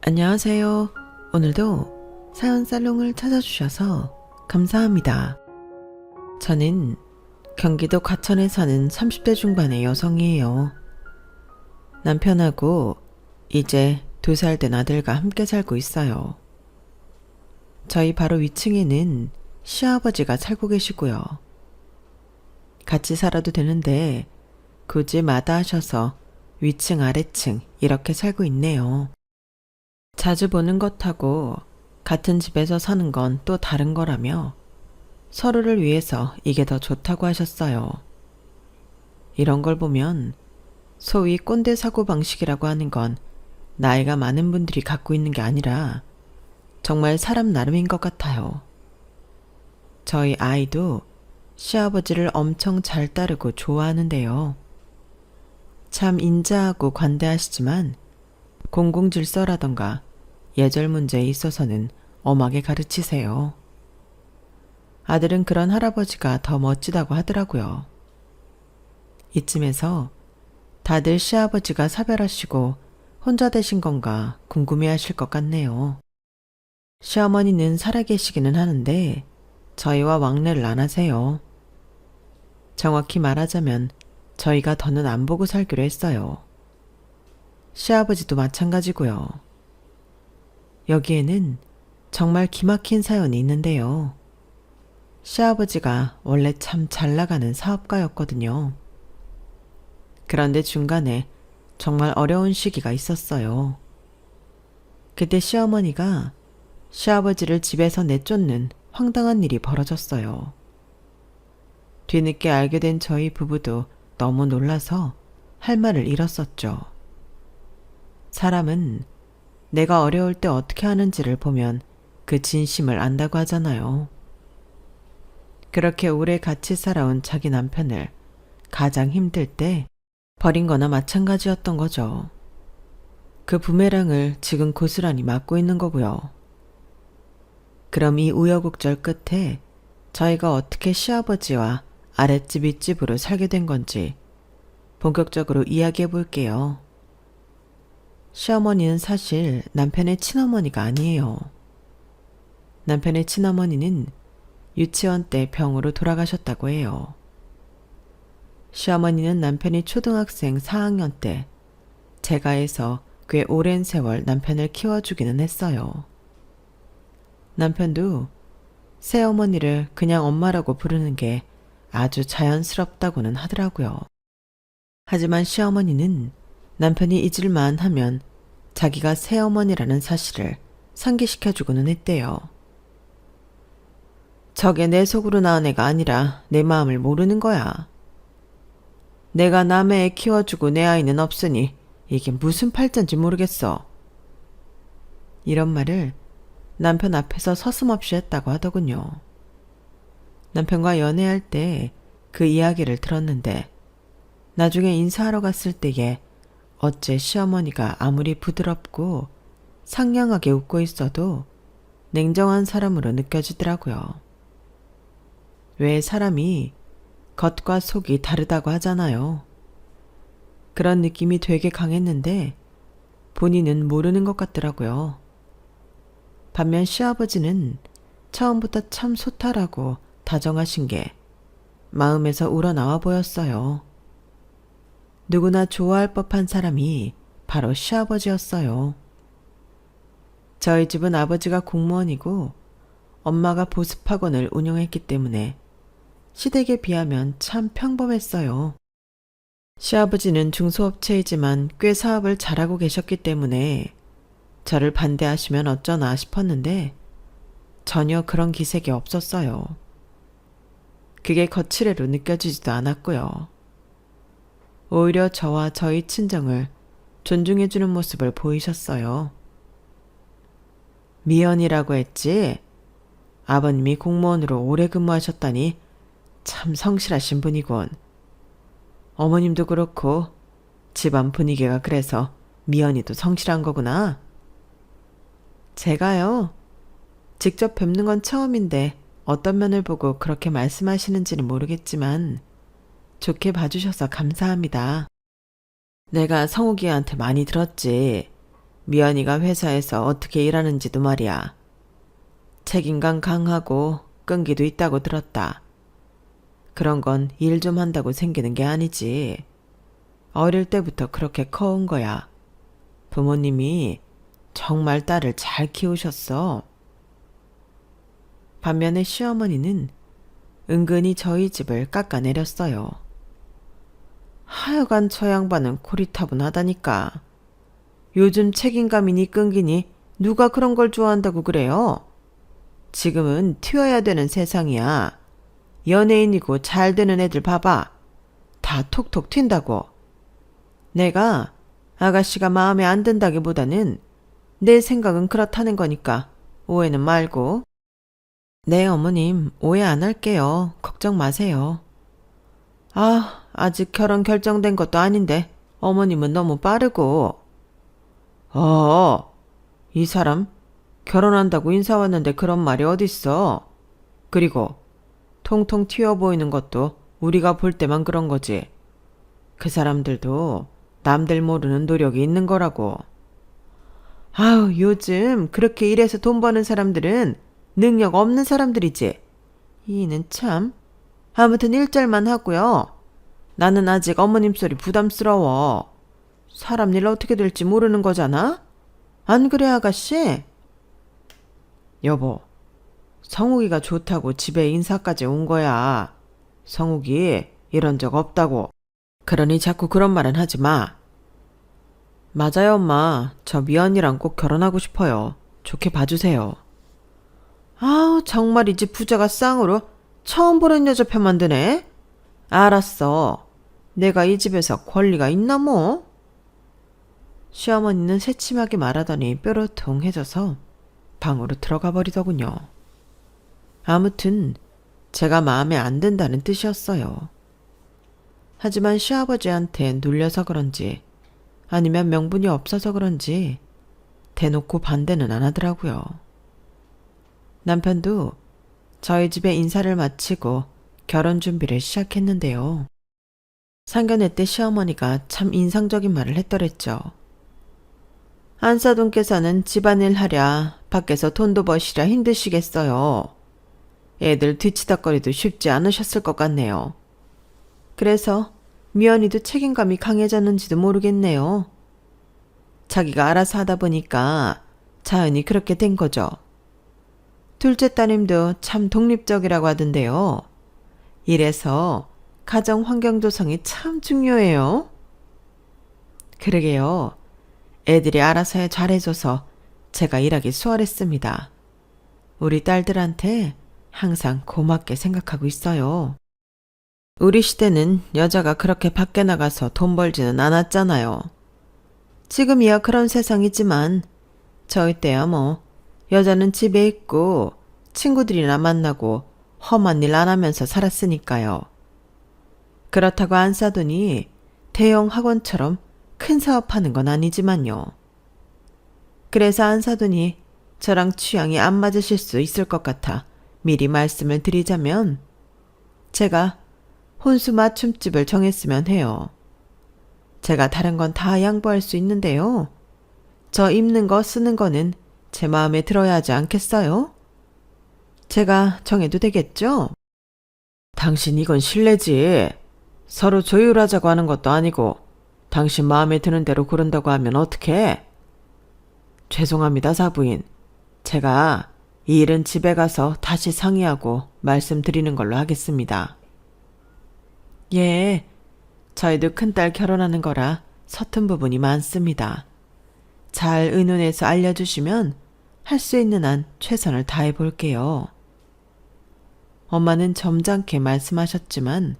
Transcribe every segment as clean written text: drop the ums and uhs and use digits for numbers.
안녕하세요. 오늘도 사연 살롱을 찾아주셔서 감사합니다. 저는 경기도 과천에 사는 30대 중반의 여성이에요. 남편하고 이제 2살 된 아들과 함께 살고 있어요. 저희 바로 위층에는 시아버지가 살고 계시고요. 같이 살아도 되는데 굳이 마다하셔서 위층 아래층 이렇게 살고 있네요. 자주 보는 것하고 같은 집에서 사는 건 또 다른 거라며 서로를 위해서 이게 더 좋다고 하셨어요. 이런 걸 보면 소위 꼰대 사고방식이라고 하는 건 나이가 많은 분들이 갖고 있는 게 아니라 정말 사람 나름인 것 같아요. 저희 아이도 시아버지를 엄청 잘 따르고 좋아하는데요. 참 인자하고 관대하시지만 공공질서라던가 예절 문제에 있어서는 엄하게 가르치세요. 아들은 그런 할아버지가 더 멋지다고 하더라고요. 이쯤에서 다들 시아버지가 사별하시고 혼자 되신 건가 궁금해하실 것 같네요. 시어머니는 살아계시기는 하는데 저희와 왕래를 안 하세요. 정확히 말하자면 저희가 더는 안 보고 살기로 했어요. 시아버지도 마찬가지고요. 여기에는 정말 기막힌 사연이 있는데요. 시아버지가 원래 참 잘 나가는 사업가였거든요. 그런데 중간에 정말 어려운 시기가 있었어요. 그때 시어머니가 시아버지를 집에서 내쫓는 황당한 일이 벌어졌어요. 뒤늦게 알게 된 저희 부부도 너무 놀라서 할 말을 잃었었죠. 사람은 내가 어려울 때 어떻게 하는지를 보면 그 진심을 안다고 하잖아요. 그렇게 오래 같이 살아온 자기 남편을 가장 힘들 때 버린 거나 마찬가지였던 거죠. 그 부메랑을 지금 고스란히 맞고 있는 거고요. 그럼 이 우여곡절 끝에 저희가 어떻게 시아버지와 아랫집 윗집으로 살게 된 건지 본격적으로 이야기해 볼게요. 시어머니는 사실 남편의 친어머니가 아니에요. 남편의 친어머니는 유치원 때 병으로 돌아가셨다고 해요. 시어머니는 남편이 초등학생 4학년 때 제가 해서 꽤 오랜 세월 남편을 키워주기는 했어요. 남편도 새어머니를 그냥 엄마라고 부르는 게 아주 자연스럽다고는 하더라고요. 하지만 시어머니는 남편이 잊을만 하면 자기가 새어머니라는 사실을 상기시켜주고는 했대요. 저게 내 속으로 낳은 애가 아니라 내 마음을 모르는 거야. 내가 남의 애 키워주고 내 아이는 없으니 이게 무슨 팔자인지 모르겠어. 이런 말을 남편 앞에서 서슴없이 했다고 하더군요. 남편과 연애할 때 그 이야기를 들었는데 나중에 인사하러 갔을 때에 어째 시어머니가 아무리 부드럽고 상냥하게 웃고 있어도 냉정한 사람으로 느껴지더라고요. 왜 사람이 겉과 속이 다르다고 하잖아요. 그런 느낌이 되게 강했는데 본인은 모르는 것 같더라고요. 반면 시아버지는 처음부터 참 소탈하고 다정하신 게 마음에서 우러나와 보였어요. 누구나 좋아할 법한 사람이 바로 시아버지였어요. 저희 집은 아버지가 공무원이고 엄마가 보습학원을 운영했기 때문에 시댁에 비하면 참 평범했어요. 시아버지는 중소업체이지만 꽤 사업을 잘하고 계셨기 때문에 저를 반대하시면 어쩌나 싶었는데 전혀 그런 기색이 없었어요. 그게 거칠애로 느껴지지도 않았고요. 오히려 저와 저희 친정을 존중해주는 모습을 보이셨어요. 미연이라고 했지? 아버님이 공무원으로 오래 근무하셨다니 참 성실하신 분이군. 어머님도 그렇고 집안 분위기가 그래서 미연이도 성실한 거구나. 제가요, 직접 뵙는 건 처음인데 어떤 면을 보고 그렇게 말씀하시는지는 모르겠지만 좋게 봐주셔서 감사합니다. 내가 성욱이한테 많이 들었지. 미연이가 회사에서 어떻게 일하는지도 말이야. 책임감 강하고 끈기도 있다고 들었다. 그런 건 일 좀 한다고 생기는 게 아니지. 어릴 때부터 그렇게 커온 거야. 부모님이 정말 딸을 잘 키우셨어. 반면에 시어머니는 은근히 저희 집을 깎아내렸어요. 하여간 저 양반은 고리타분하다니까. 요즘 책임감이니 끈기니 누가 그런 걸 좋아한다고 그래요? 지금은 튀어야 되는 세상이야. 연예인이고 잘 되는 애들 봐봐. 다 톡톡 튄다고. 내가 아가씨가 마음에 안 든다기보다는 내 생각은 그렇다는 거니까 오해는 말고. 네, 어머님, 오해 안 할게요. 걱정 마세요. 아직 결혼 결정된 것도 아닌데 어머님은 너무 빠르고. 이 사람 결혼한다고 인사 왔는데 그런 말이 어딨어. 그리고 통통 튀어 보이는 것도 우리가 볼 때만 그런 거지. 그 사람들도 남들 모르는 노력이 있는 거라고. 요즘 그렇게 일해서 돈 버는 사람들은 능력 없는 사람들이지. 이는 참. 아무튼 일절만 하고요. 나는 아직 어머님 소리 부담스러워. 사람 일 어떻게 될지 모르는 거잖아? 안 그래, 아가씨? 여보, 성욱이가 좋다고 집에 인사까지 온 거야. 성욱이 이런 적 없다고. 그러니 자꾸 그런 말은 하지 마. 맞아요, 엄마. 저 미연이랑 꼭 결혼하고 싶어요. 좋게 봐주세요. 정말 이 집 부자가 쌍으로 처음 보는 여자 편만 드네. 알았어. 내가 이 집에서 권리가 있나 뭐? 시어머니는 새침하게 말하더니 뾰로통해져서 방으로 들어가 버리더군요. 아무튼 제가 마음에 안 든다는 뜻이었어요. 하지만 시아버지한테 눌려서 그런지 아니면 명분이 없어서 그런지 대놓고 반대는 안 하더라고요. 남편도 저희 집에 인사를 마치고 결혼 준비를 시작했는데요. 상견례 때 시어머니가 참 인상적인 말을 했더랬죠. 안사돈께서는 집안일 하랴 밖에서 돈도 버시랴 힘드시겠어요. 애들 뒤치다거리도 쉽지 않으셨을 것 같네요. 그래서 미연이도 책임감이 강해졌는지도 모르겠네요. 자기가 알아서 하다 보니까 자연히 그렇게 된 거죠. 둘째 따님도 참 독립적이라고 하던데요. 이래서 가정 환경 조성이 참 중요해요. 그러게요. 애들이 알아서 잘해줘서 제가 일하기 수월했습니다. 우리 딸들한테 항상 고맙게 생각하고 있어요. 우리 시대는 여자가 그렇게 밖에 나가서 돈 벌지는 않았잖아요. 지금이야 그런 세상이지만 저희 때야 뭐 여자는 집에 있고 친구들이나 만나고 험한 일 안 하면서 살았으니까요. 그렇다고 안사돈이 대형 학원처럼 큰 사업하는 건 아니지만요. 그래서 안사돈이 저랑 취향이 안 맞으실 수 있을 것 같아 미리 말씀을 드리자면 제가 혼수 맞춤집을 정했으면 해요. 제가 다른 건 다 양보할 수 있는데요. 저 입는 거 쓰는 거는 제 마음에 들어야 하지 않겠어요? 제가 정해도 되겠죠? 당신 이건 실례지. 서로 조율하자고 하는 것도 아니고 당신 마음에 드는 대로 고른다고 하면 어떡해? 죄송합니다, 사부인. 제가 이 일은 집에 가서 다시 상의하고 말씀드리는 걸로 하겠습니다. 예, 저희도 큰딸 결혼하는 거라 서툰 부분이 많습니다. 잘 의논해서 알려주시면 할 수 있는 한 최선을 다해 볼게요. 엄마는 점잖게 말씀하셨지만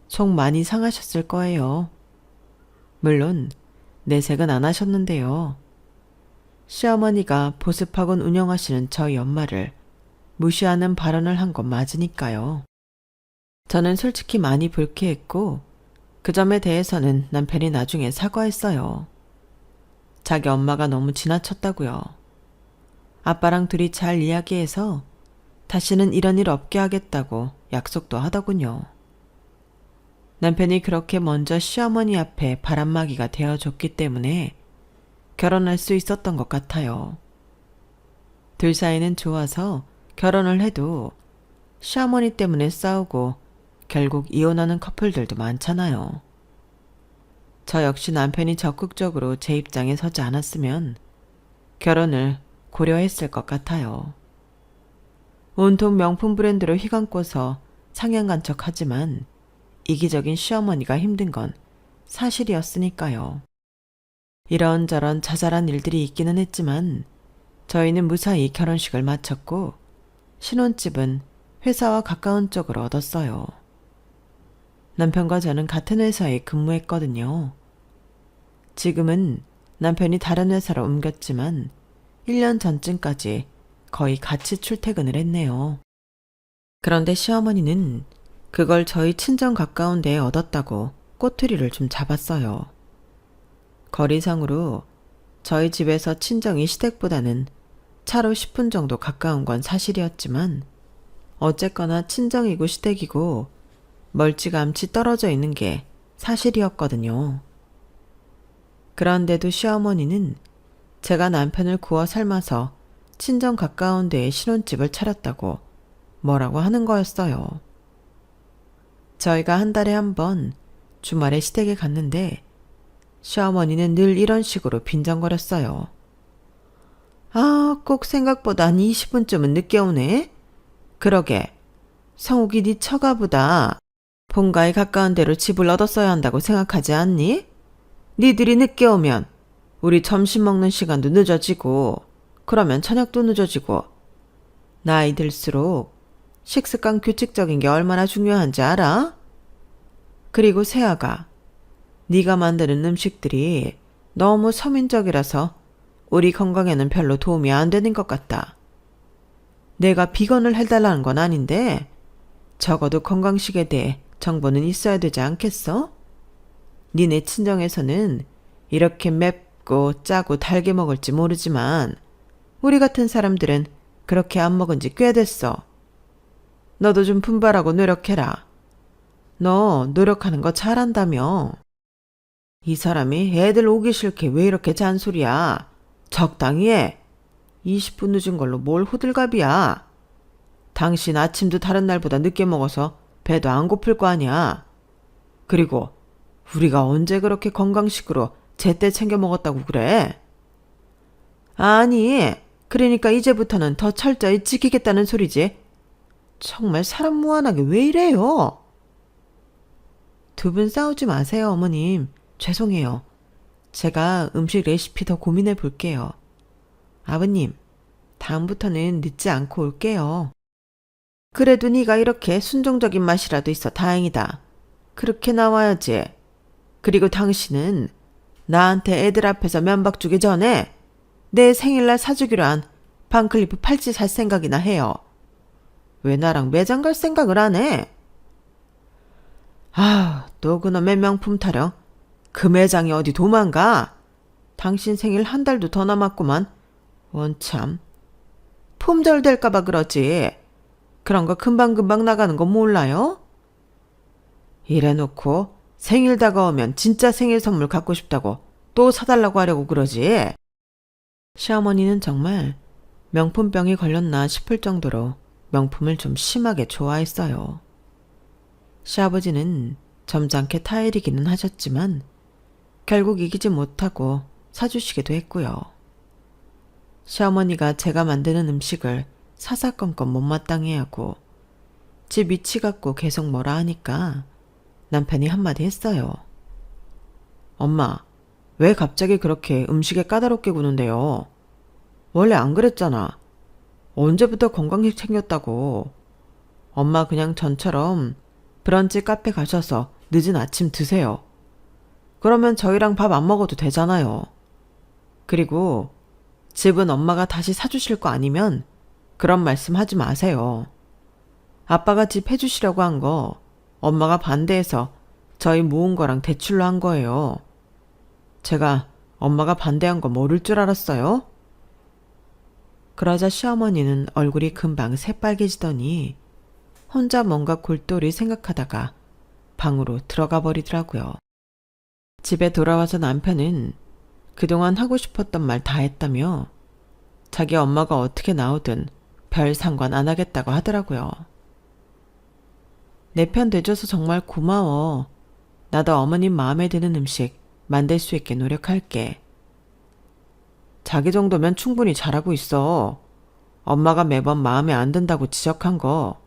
속 많이 상하셨을 거예요. 물론 내색은 안 하셨는데요. 시어머니가 보습학원 운영하시는 저희 엄마를 무시하는 발언을 한 건 맞으니까요. 저는 솔직히 많이 불쾌했고 그 점에 대해서는 남편이 나중에 사과했어요. 자기 엄마가 너무 지나쳤다고요. 아빠랑 둘이 잘 이야기해서 다시는 이런 일 없게 하겠다고 약속도 하더군요. 남편이 그렇게 먼저 시어머니 앞에 바람막이가 되어줬기 때문에 결혼할 수 있었던 것 같아요. 둘 사이는 좋아서 결혼을 해도 시어머니 때문에 싸우고 결국 이혼하는 커플들도 많잖아요. 저 역시 남편이 적극적으로 제 입장에 서지 않았으면 결혼을 고려했을 것 같아요. 온통 명품 브랜드로 휘감고서 상향간 척하지만 이기적인 시어머니가 힘든 건 사실이었으니까요. 이런저런 자잘한 일들이 있기는 했지만 저희는 무사히 결혼식을 마쳤고 신혼집은 회사와 가까운 쪽을 얻었어요. 남편과 저는 같은 회사에 근무했거든요. 지금은 남편이 다른 회사로 옮겼지만 1년 전쯤까지 거의 같이 출퇴근을 했네요. 그런데 시어머니는 그걸 저희 친정 가까운 데에 얻었다고 꼬투리를 좀 잡았어요. 거리상으로 저희 집에서 친정이 시댁보다는 차로 10분 정도 가까운 건 사실이었지만 어쨌거나 친정이고 시댁이고 멀찌감치 떨어져 있는 게 사실이었거든요. 그런데도 시어머니는 제가 남편을 구워 삶아서 친정 가까운 데에 신혼집을 차렸다고 뭐라고 하는 거였어요. 저희가 한 달에 한 번 주말에 시댁에 갔는데 시어머니는 늘 이런 식으로 빈정거렸어요. 아, 꼭 생각보다 한 20분쯤은 늦게 오네? 그러게, 성욱이 네 처가보다 본가에 가까운 데로 집을 얻었어야 한다고 생각하지 않니? 니들이 늦게 오면 우리 점심 먹는 시간도 늦어지고 그러면 저녁도 늦어지고 나이 들수록 식습관 규칙적인 게 얼마나 중요한지 알아? 그리고 세아가 네가 만드는 음식들이 너무 서민적이라서 우리 건강에는 별로 도움이 안 되는 것 같다. 내가 비건을 해달라는 건 아닌데 적어도 건강식에 대해 정보는 있어야 되지 않겠어? 니네 친정에서는 이렇게 맵고 짜고 달게 먹을지 모르지만 우리 같은 사람들은 그렇게 안 먹은 지 꽤 됐어. 너도 좀 분발하고 노력해라. 너 노력하는 거 잘한다며. 이 사람이 애들 오기 싫게 왜 이렇게 잔소리야. 적당히 해. 20분 늦은 걸로 뭘 호들갑이야. 당신 아침도 다른 날보다 늦게 먹어서 배도 안 고플 거 아니야. 그리고 우리가 언제 그렇게 건강식으로 제때 챙겨 먹었다고 그래? 아니, 그러니까 이제부터는 더 철저히 지키겠다는 소리지. 정말 사람 무한하게 왜 이래요? 두 분 싸우지 마세요, 어머님. 죄송해요. 제가 음식 레시피 더 고민해 볼게요. 아버님, 다음부터는 늦지 않고 올게요. 그래도 네가 이렇게 순종적인 맛이라도 있어 다행이다. 그렇게 나와야지. 그리고 당신은 나한테 애들 앞에서 면박 주기 전에 내 생일날 사주기로 한 반클리프 팔찌 살 생각이나 해요. 왜 나랑 매장 갈 생각을 안 해? 아, 또 그놈의 명품 타령. 그 매장이 어디 도망가? 당신 생일 한 달도 더 남았구만. 원참. 품절 될까봐 그러지. 그런 거 금방금방 나가는 거 몰라요? 이래놓고 생일 다가오면 진짜 생일 선물 갖고 싶다고 또 사달라고 하려고 그러지. 시어머니는 정말 명품병이 걸렸나 싶을 정도로 명품을 좀 심하게 좋아했어요. 시아버지는 점잖게 타일이기는 하셨지만 결국 이기지 못하고 사주시기도 했고요. 시어머니가 제가 만드는 음식을 사사건건 못마땅해 하고 집 위치 갖고 계속 뭐라 하니까 남편이 한마디 했어요. 엄마, 왜 갑자기 그렇게 음식에 까다롭게 구는데요? 원래 안 그랬잖아. 언제부터 건강식 챙겼다고. 엄마 그냥 전처럼 브런치 카페 가셔서 늦은 아침 드세요. 그러면 저희랑 밥 안 먹어도 되잖아요. 그리고 집은 엄마가 다시 사주실 거 아니면 그런 말씀 하지 마세요. 아빠가 집 해주시려고 한 거 엄마가 반대해서 저희 모은 거랑 대출로 한 거예요. 제가 엄마가 반대한 거 모를 줄 알았어요? 그러자 시어머니는 얼굴이 금방 새빨개지더니 혼자 뭔가 골똘히 생각하다가 방으로 들어가 버리더라고요. 집에 돌아와서 남편은 그동안 하고 싶었던 말 다 했다며 자기 엄마가 어떻게 나오든 별 상관 안 하겠다고 하더라고요. 내 편 돼줘서 정말 고마워. 나도 어머님 마음에 드는 음식 만들 수 있게 노력할게. 자기 정도면 충분히 잘하고 있어. 엄마가 매번 마음에 안 든다고 지적한 거,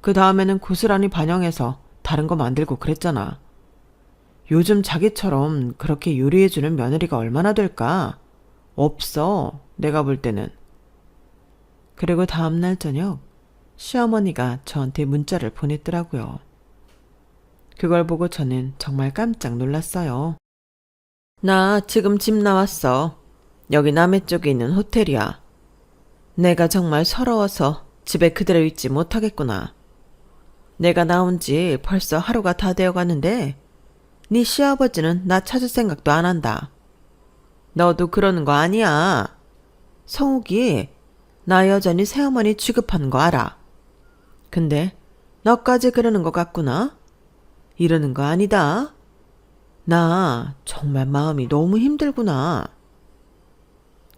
그 다음에는 고스란히 반영해서 다른 거 만들고 그랬잖아. 요즘 자기처럼 그렇게 요리해주는 며느리가 얼마나 될까? 없어, 내가 볼 때는. 그리고 다음날 저녁 시어머니가 저한테 문자를 보냈더라고요. 그걸 보고 저는 정말 깜짝 놀랐어요. 나 지금 집 나왔어. 여기 남해 쪽에 있는 호텔이야. 내가 정말 서러워서 집에 그대로 있지 못하겠구나. 내가 나온 지 벌써 하루가 다 되어 가는데 네 시아버지는 나 찾을 생각도 안 한다. 너도 그러는 거 아니야. 성욱이 나 여전히 새어머니 취급하는 거 알아. 근데 너까지 그러는 것 같구나. 이러는 거 아니다. 나 정말 마음이 너무 힘들구나.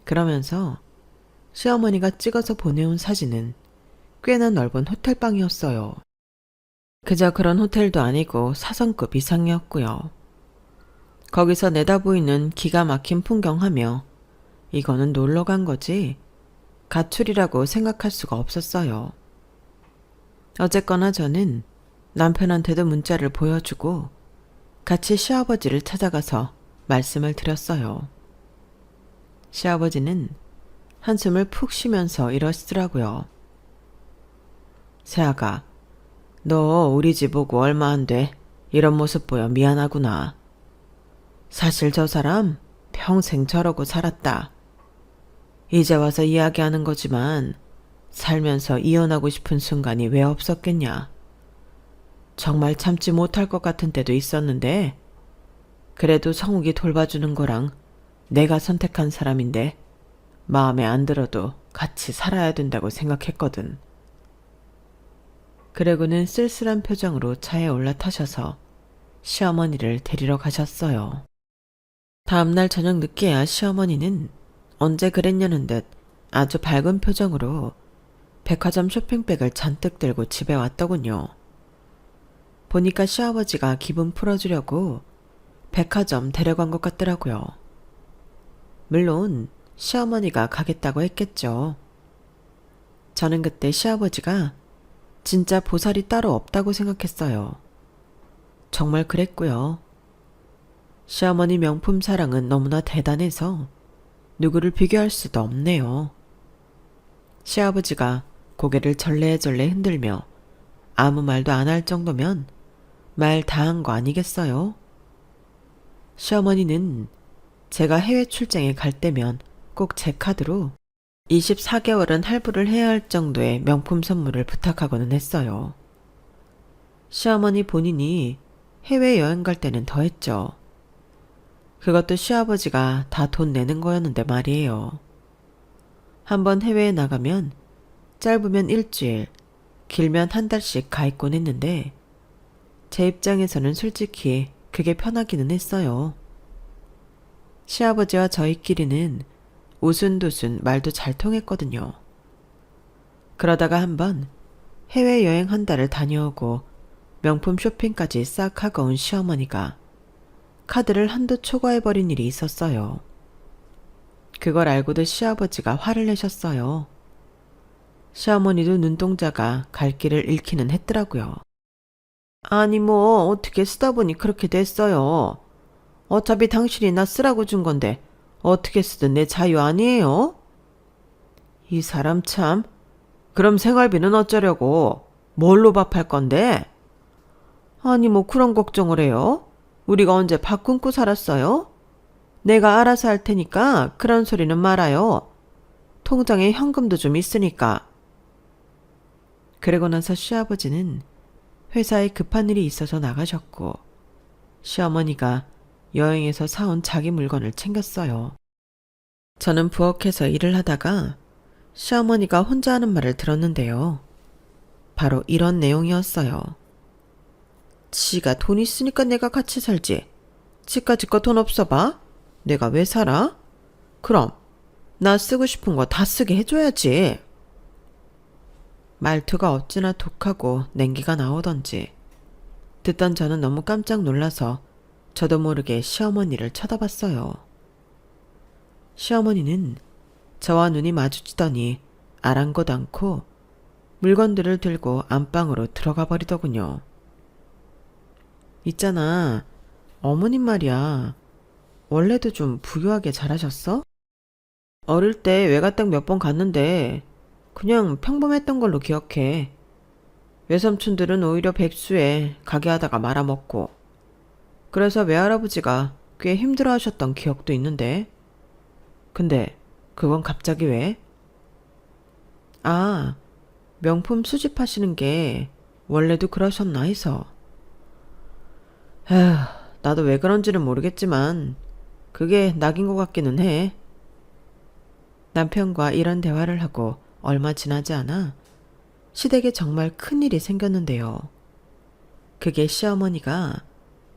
그러면서 시어머니가 찍어서 보내온 사진은 꽤나 넓은 호텔방이었어요. 그저 그런 호텔도 아니고 4성급 이상이었고요. 거기서 내다 보이는 기가 막힌 풍경하며 이거는 놀러 간 거지 가출이라고 생각할 수가 없었어요. 어쨌거나 저는 남편한테도 문자를 보여주고 같이 시아버지를 찾아가서 말씀을 드렸어요. 시아버지는 한숨을 푹 쉬면서 이러시더라고요. 새아가, 너 우리 집 오고 얼마 안 돼. 이런 모습 보여 미안하구나. 사실 저 사람 평생 저러고 살았다. 이제 와서 이야기하는 거지만 살면서 이혼하고 싶은 순간이 왜 없었겠냐. 정말 참지 못할 것 같은 때도 있었는데 그래도 성욱이 돌봐주는 거랑 내가 선택한 사람인데 마음에 안 들어도 같이 살아야 된다고 생각했거든. 그러고는 쓸쓸한 표정으로 차에 올라타셔서 시어머니를 데리러 가셨어요. 다음날 저녁 늦게야 시어머니는 언제 그랬냐는 듯 아주 밝은 표정으로 백화점 쇼핑백을 잔뜩 들고 집에 왔더군요. 보니까 시아버지가 기분 풀어주려고 백화점 데려간 것 같더라고요. 물론 시어머니가 가겠다고 했겠죠. 저는 그때 시아버지가 진짜 보살이 따로 없다고 생각했어요. 정말 그랬고요. 시어머니 명품 사랑은 너무나 대단해서 누구를 비교할 수도 없네요. 시아버지가 고개를 절레절레 흔들며 아무 말도 안 할 정도면 말 다 한 거 아니겠어요? 시어머니는 제가 해외 출장에 갈 때면 꼭 제 카드로 24개월은 할부를 해야 할 정도의 명품 선물을 부탁하고는 했어요. 시어머니 본인이 해외여행 갈 때는 더 했죠. 그것도 시아버지가 다 돈 내는 거였는데 말이에요. 한번 해외에 나가면 짧으면 일주일, 길면 한 달씩 가 있곤 했는데 제 입장에서는 솔직히 그게 편하기는 했어요. 시아버지와 저희끼리는 오순도순 말도 잘 통했거든요. 그러다가 한번 해외여행 한 달을 다녀오고 명품 쇼핑까지 싹 하고 온 시어머니가 카드를 한도 초과해버린 일이 있었어요. 그걸 알고도 시아버지가 화를 내셨어요. 시어머니도 눈동자가 갈 길을 잃기는 했더라고요. 아니 뭐 어떻게 쓰다 보니 그렇게 됐어요. 어차피 당신이 나 쓰라고 준 건데 어떻게 쓰든 내 자유 아니에요? 이 사람 참. 그럼 생활비는 어쩌려고? 뭘로 밥할 건데? 아니 뭐 그런 걱정을 해요? 우리가 언제 밥 굶고 살았어요? 내가 알아서 할 테니까 그런 소리는 말아요. 통장에 현금도 좀 있으니까. 그러고 나서 시아버지는 회사에 급한 일이 있어서 나가셨고 시어머니가 여행에서 사온 자기 물건을 챙겼어요. 저는 부엌에서 일을 하다가 시어머니가 혼자 하는 말을 들었는데요. 바로 이런 내용이었어요. 지가 돈 있으니까 내가 같이 살지. 지가 지거 돈 없어 봐? 내가 왜 살아? 그럼 나 쓰고 싶은 거 다 쓰게 해줘야지. 말투가 어찌나 독하고 냉기가 나오던지 듣던 저는 너무 깜짝 놀라서 저도 모르게 시어머니를 쳐다봤어요. 시어머니는 저와 눈이 마주치더니 아랑곳 않고 물건들을 들고 안방으로 들어가 버리더군요. 있잖아, 어머님 말이야. 원래도 좀 부유하게 자라셨어? 어릴 때 외가댁 몇 번 갔는데 그냥 평범했던 걸로 기억해. 외삼촌들은 오히려 백수에 가게 하다가 말아먹고, 그래서 외할아버지가 꽤 힘들어하셨던 기억도 있는데. 근데 그건 갑자기 왜? 아, 명품 수집하시는 게 원래도 그러셨나 해서. 에휴, 나도 왜 그런지는 모르겠지만 그게 낙인 것 같기는 해. 남편과 이런 대화를 하고 얼마 지나지 않아 시댁에 정말 큰일이 생겼는데요. 그게 시어머니가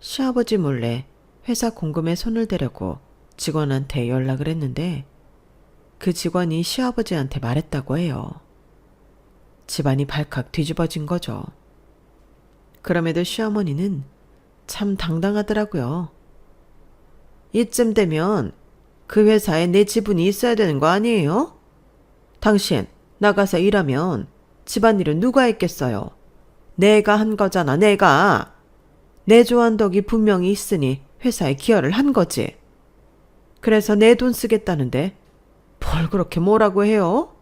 시아버지 몰래 회사 공금에 손을 대려고 직원한테 연락을 했는데 그 직원이 시아버지한테 말했다고 해요. 집안이 발칵 뒤집어진 거죠. 그럼에도 시어머니는 참 당당하더라고요. 이쯤 되면 그 회사에 내 지분이 있어야 되는 거 아니에요? 당신 나가서 일하면 집안일은 누가 했겠어요? 내가 한 거잖아, 내가. 내 좋아한 덕이 분명히 있으니 회사에 기여를 한 거지. 그래서 내 돈 쓰겠다는데 뭘 그렇게 뭐라고 해요?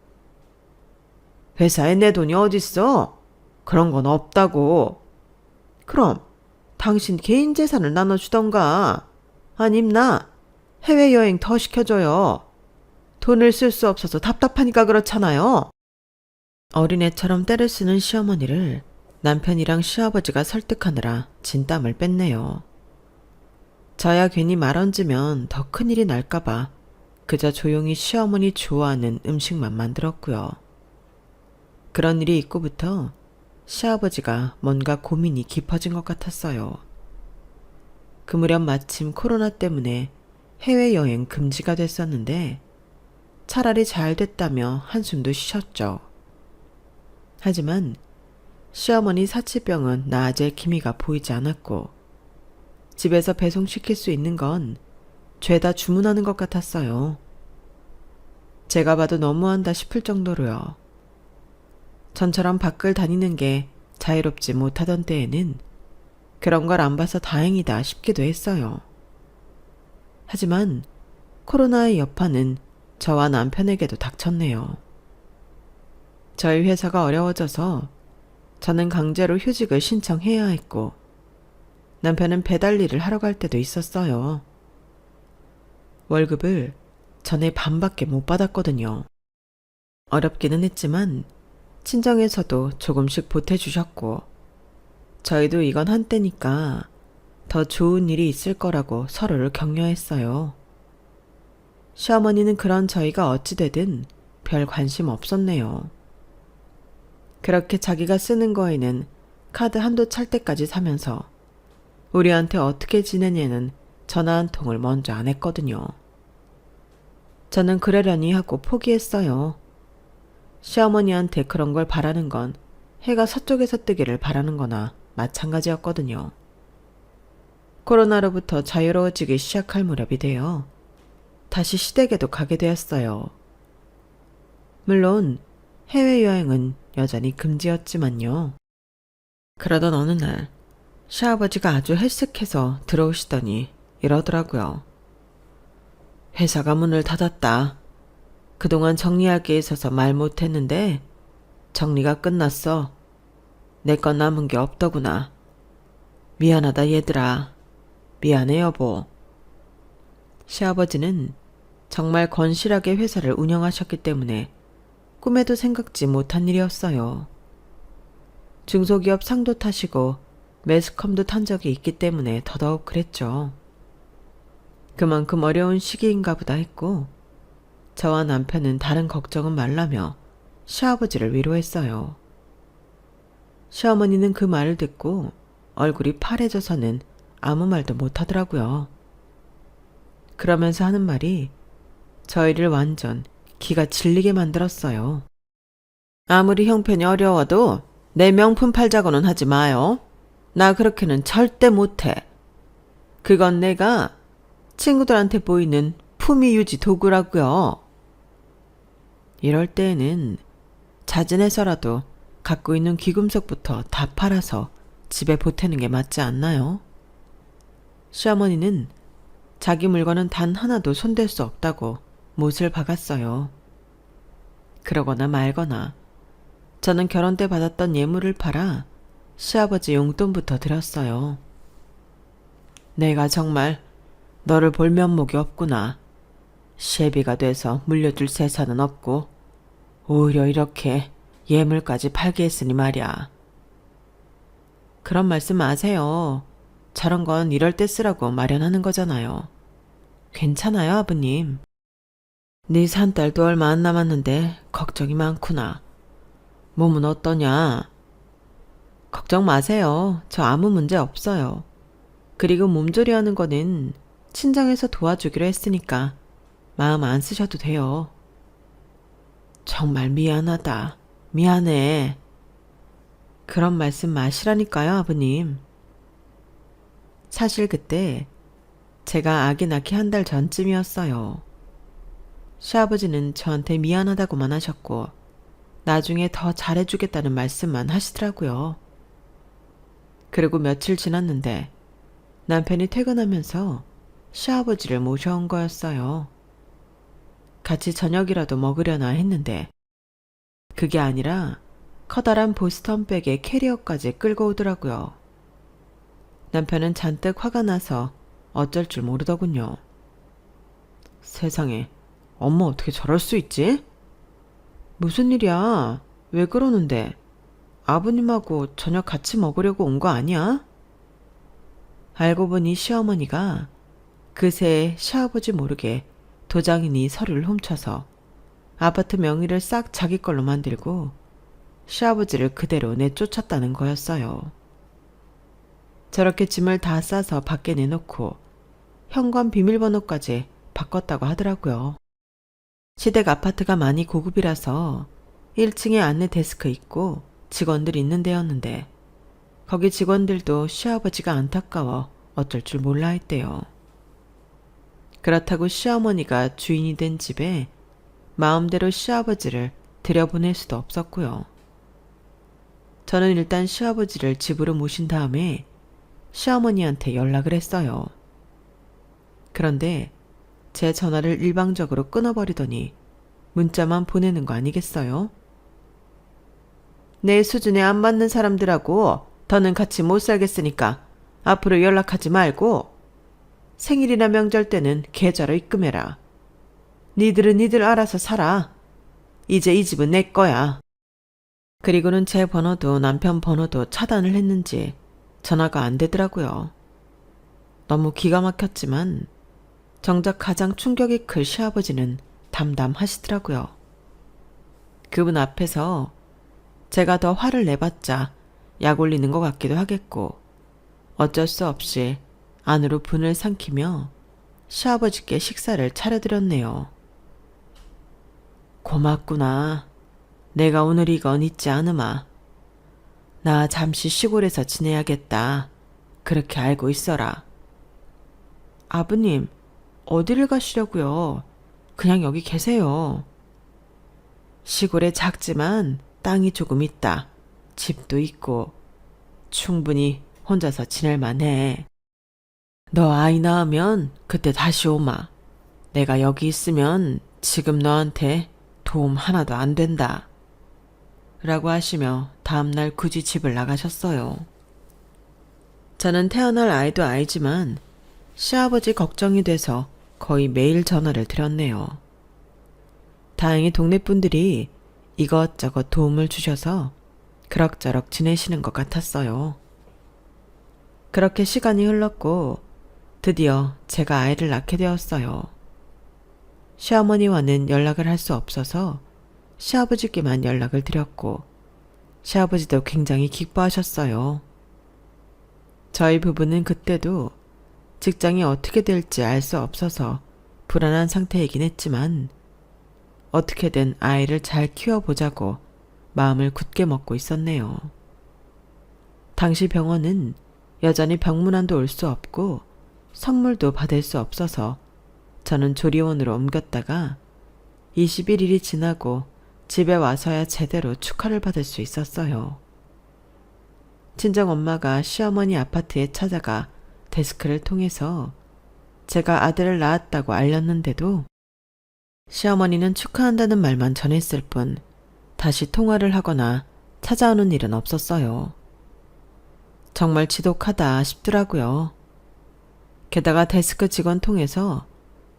회사에 내 돈이 어딨어? 그런 건 없다고. 그럼 당신 개인 재산을 나눠주던가. 아님 나 해외여행 더 시켜줘요. 돈을 쓸 수 없어서 답답하니까 그렇잖아요. 어린애처럼 떼를 쓰는 시어머니를 남편이랑 시아버지가 설득하느라 진땀을 뺐네요. 저야 괜히 말 얹으면 더 큰일이 날까봐 그저 조용히 시어머니 좋아하는 음식만 만들었고요. 그런 일이 있고부터 시아버지가 뭔가 고민이 깊어진 것 같았어요. 그 무렵 마침 코로나 때문에 해외여행 금지가 됐었는데 차라리 잘 됐다며 한숨도 쉬셨죠. 하지만 시어머니 사치병은 나아질 기미가 보이지 않았고 집에서 배송시킬 수 있는 건 죄다 주문하는 것 같았어요. 제가 봐도 너무한다 싶을 정도로요. 전처럼 밖을 다니는 게 자유롭지 못하던 때에는 그런 걸 안 봐서 다행이다 싶기도 했어요. 하지만 코로나의 여파는 저와 남편에게도 닥쳤네요. 저희 회사가 어려워져서 저는 강제로 휴직을 신청해야 했고 남편은 배달 일을 하러 갈 때도 있었어요. 월급을 전에 반밖에 못 받았거든요. 어렵기는 했지만 친정에서도 조금씩 보태주셨고 저희도 이건 한때니까 더 좋은 일이 있을 거라고 서로를 격려했어요. 시어머니는 그런 저희가 어찌되든 별 관심 없었네요. 그렇게 자기가 쓰는 거에는 카드 한도 찰 때까지 사면서 우리한테 어떻게 지내냐는 전화 한 통을 먼저 안 했거든요. 저는 그러려니 하고 포기했어요. 시어머니한테 그런 걸 바라는 건 해가 서쪽에서 뜨기를 바라는 거나 마찬가지였거든요. 코로나로부터 자유로워지기 시작할 무렵이 되어 다시 시댁에도 가게 되었어요. 물론 해외여행은 여전히 금지였지만요. 그러던 어느 날 시아버지가 아주 헬쓱해서 들어오시더니 이러더라고요. 회사가 문을 닫았다. 그동안 정리할 게 있어서 말 못했는데 정리가 끝났어. 내 건 남은 게 없더구나. 미안하다 얘들아. 미안해 여보. 시아버지는 정말 건실하게 회사를 운영하셨기 때문에 꿈에도 생각지 못한 일이었어요. 중소기업 상도 타시고 매스컴도 탄 적이 있기 때문에 더더욱 그랬죠. 그만큼 어려운 시기인가 보다 했고 저와 남편은 다른 걱정은 말라며 시아버지를 위로했어요. 시어머니는 그 말을 듣고 얼굴이 파래져서는 아무 말도 못하더라고요. 그러면서 하는 말이 저희를 완전 기가 질리게 만들었어요. 아무리 형편이 어려워도 내 명품 팔자고는 하지 마요. 나 그렇게는 절대 못해. 그건 내가 친구들한테 보이는 품위 유지 도구라고요. 이럴 때에는 자진해서라도 갖고 있는 귀금속부터 다 팔아서 집에 보태는 게 맞지 않나요? 시어머니는 자기 물건은 단 하나도 손댈 수 없다고 못을 박았어요. 그러거나 말거나 저는 결혼 때 받았던 예물을 팔아 시아버지 용돈부터 드렸어요. 내가 정말 너를 볼 면목이 없구나. 시애비가 돼서 물려줄 세사는 없고 오히려 이렇게 예물까지 팔게 했으니 말이야. 그런 말씀 마세요. 저런 건 이럴 때 쓰라고 마련하는 거잖아요. 괜찮아요, 아버님. 네 산딸도 얼마 안 남았는데 걱정이 많구나. 몸은 어떠냐? 걱정 마세요. 저 아무 문제 없어요. 그리고 몸조리하는 거는 친정에서 도와주기로 했으니까 마음 안 쓰셔도 돼요. 정말 미안하다. 미안해. 그런 말씀 마시라니까요, 아버님. 사실 그때 제가 아기 낳기 한 달 전쯤이었어요. 시아버지는 저한테 미안하다고만 하셨고 나중에 더 잘해주겠다는 말씀만 하시더라고요. 그리고 며칠 지났는데 남편이 퇴근하면서 시아버지를 모셔온 거였어요. 같이 저녁이라도 먹으려나 했는데 그게 아니라 커다란 보스턴백에 캐리어까지 끌고 오더라고요. 남편은 잔뜩 화가 나서 어쩔 줄 모르더군요. 세상에, 엄마 어떻게 저럴 수 있지? 무슨 일이야? 왜 그러는데? 아버님하고 저녁 같이 먹으려고 온 거 아니야? 알고 보니 시어머니가 그새 시아버지 모르게 도장이니 서류를 훔쳐서 아파트 명의를 싹 자기 걸로 만들고 시아버지를 그대로 내쫓았다는 거였어요. 저렇게 짐을 다 싸서 밖에 내놓고 현관 비밀번호까지 바꿨다고 하더라고요. 시댁 아파트가 많이 고급이라서 1층에 안내 데스크 있고 직원들 있는 데였는데 거기 직원들도 시아버지가 안타까워 어쩔 줄 몰라 했대요. 그렇다고 시어머니가 주인이 된 집에 마음대로 시아버지를 들여보낼 수도 없었고요. 저는 일단 시아버지를 집으로 모신 다음에 시어머니한테 연락을 했어요. 그런데 제 전화를 일방적으로 끊어버리더니 문자만 보내는 거 아니겠어요? 내 수준에 안 맞는 사람들하고 더는 같이 못 살겠으니까 앞으로 연락하지 말고 생일이나 명절 때는 계좌로 입금해라. 니들은 니들 알아서 살아. 이제 이 집은 내 거야. 그리고는 제 번호도 남편 번호도 차단을 했는지 전화가 안 되더라고요. 너무 기가 막혔지만 정작 가장 충격이 클 시아버지는 담담하시더라고요. 그분 앞에서 제가 더 화를 내봤자 약 올리는 것 같기도 하겠고 어쩔 수 없이 안으로 분을 삼키며 시아버지께 식사를 차려드렸네요. 고맙구나. 내가 오늘 이건 잊지 않으마. 나 잠시 시골에서 지내야겠다. 그렇게 알고 있어라. 아버님, 어디를 가시려고요? 그냥 여기 계세요. 시골에 작지만 땅이 조금 있다. 집도 있고 충분히 혼자서 지낼만 해. 너 아이 낳으면 그때 다시 오마. 내가 여기 있으면 지금 너한테 도움 하나도 안 된다. 라고 하시며 다음날 굳이 집을 나가셨어요. 저는 태어날 아이도 아이지만 시아버지 걱정이 돼서 거의 매일 전화를 드렸네요. 다행히 동네 분들이 이것저것 도움을 주셔서 그럭저럭 지내시는 것 같았어요. 그렇게 시간이 흘렀고 드디어 제가 아이를 낳게 되었어요. 시어머니와는 연락을 할 수 없어서 시아버지께만 연락을 드렸고 시아버지도 굉장히 기뻐하셨어요. 저희 부부는 그때도 직장이 어떻게 될지 알 수 없어서 불안한 상태이긴 했지만 어떻게든 아이를 잘 키워보자고 마음을 굳게 먹고 있었네요. 당시 병원은 여전히 병문안도 올 수 없고 선물도 받을 수 없어서 저는 조리원으로 옮겼다가 21일이 지나고 집에 와서야 제대로 축하를 받을 수 있었어요. 친정엄마가 시어머니 아파트에 찾아가 데스크를 통해서 제가 아들을 낳았다고 알렸는데도 시어머니는 축하한다는 말만 전했을 뿐 다시 통화를 하거나 찾아오는 일은 없었어요. 정말 지독하다 싶더라고요. 게다가 데스크 직원 통해서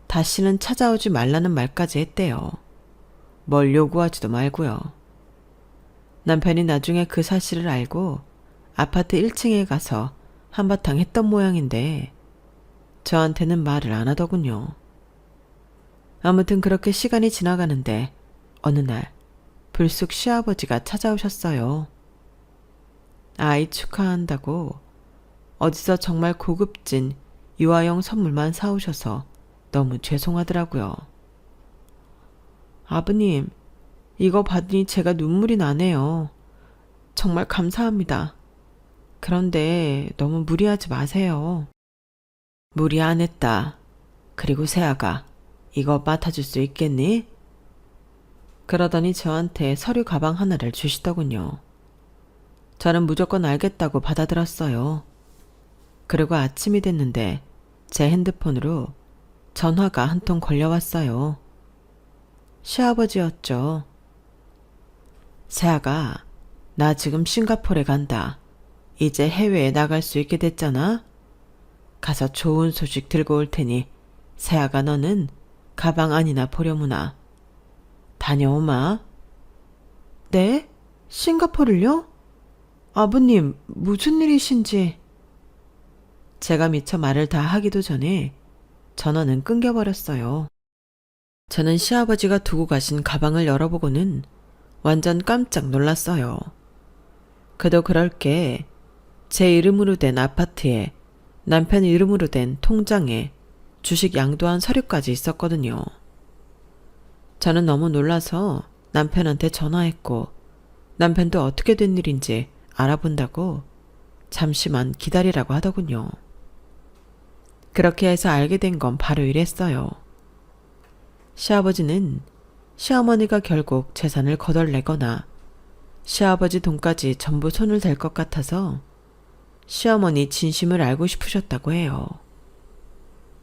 다시는 찾아오지 말라는 말까지 했대요. 뭘 요구하지도 말고요. 남편이 나중에 그 사실을 알고 아파트 1층에 가서 한바탕 했던 모양인데 저한테는 말을 안 하더군요. 아무튼 그렇게 시간이 지나가는데 어느 날 불쑥 시아버지가 찾아오셨어요. 아이 축하한다고 어디서 정말 고급진 유아용 선물만 사오셔서 너무 죄송하더라고요. 아버님, 이거 받으니 제가 눈물이 나네요. 정말 감사합니다. 그런데 너무 무리하지 마세요. 무리 안 했다. 그리고 세아가 이거 맡아줄 수 있겠니? 그러더니 저한테 서류 가방 하나를 주시더군요. 저는 무조건 알겠다고 받아들었어요. 그리고 아침이 됐는데 제 핸드폰으로 전화가 한 통 걸려왔어요. 시아버지였죠. 세아가 나 지금 싱가포르에 간다. 이제 해외에 나갈 수 있게 됐잖아. 가서 좋은 소식 들고 올 테니 세아가 너는 가방 안이나 보려무나. 다녀오마. 네? 싱가포르요? 아버님, 무슨 일이신지. 제가 미처 말을 다 하기도 전에 전화는 끊겨버렸어요. 저는 시아버지가 두고 가신 가방을 열어보고는 완전 깜짝 놀랐어요. 그도 그럴 게 제 이름으로 된 아파트에 남편 이름으로 된 통장에 주식 양도한 서류까지 있었거든요. 저는 너무 놀라서 남편한테 전화했고 남편도 어떻게 된 일인지 알아본다고 잠시만 기다리라고 하더군요. 그렇게 해서 알게 된 건 바로 이랬어요. 시아버지는 시어머니가 결국 재산을 거덜내거나 시아버지 돈까지 전부 손을 댈 것 같아서 시어머니 진심을 알고 싶으셨다고 해요.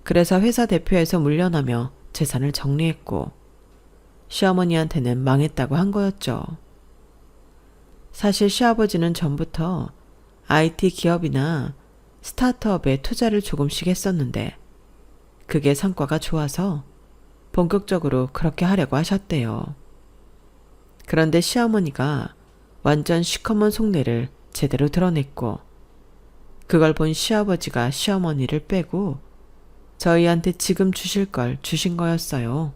그래서 회사 대표에서 물려나며 재산을 정리했고 시어머니한테는 망했다고 한 거였죠. 사실 시아버지는 전부터 IT 기업이나 스타트업에 투자를 조금씩 했었는데 그게 성과가 좋아서 본격적으로 그렇게 하려고 하셨대요. 그런데 시어머니가 완전 시커먼 속내를 제대로 드러냈고 그걸 본 시아버지가 시어머니를 빼고 저희한테 지금 주실 걸 주신 거였어요.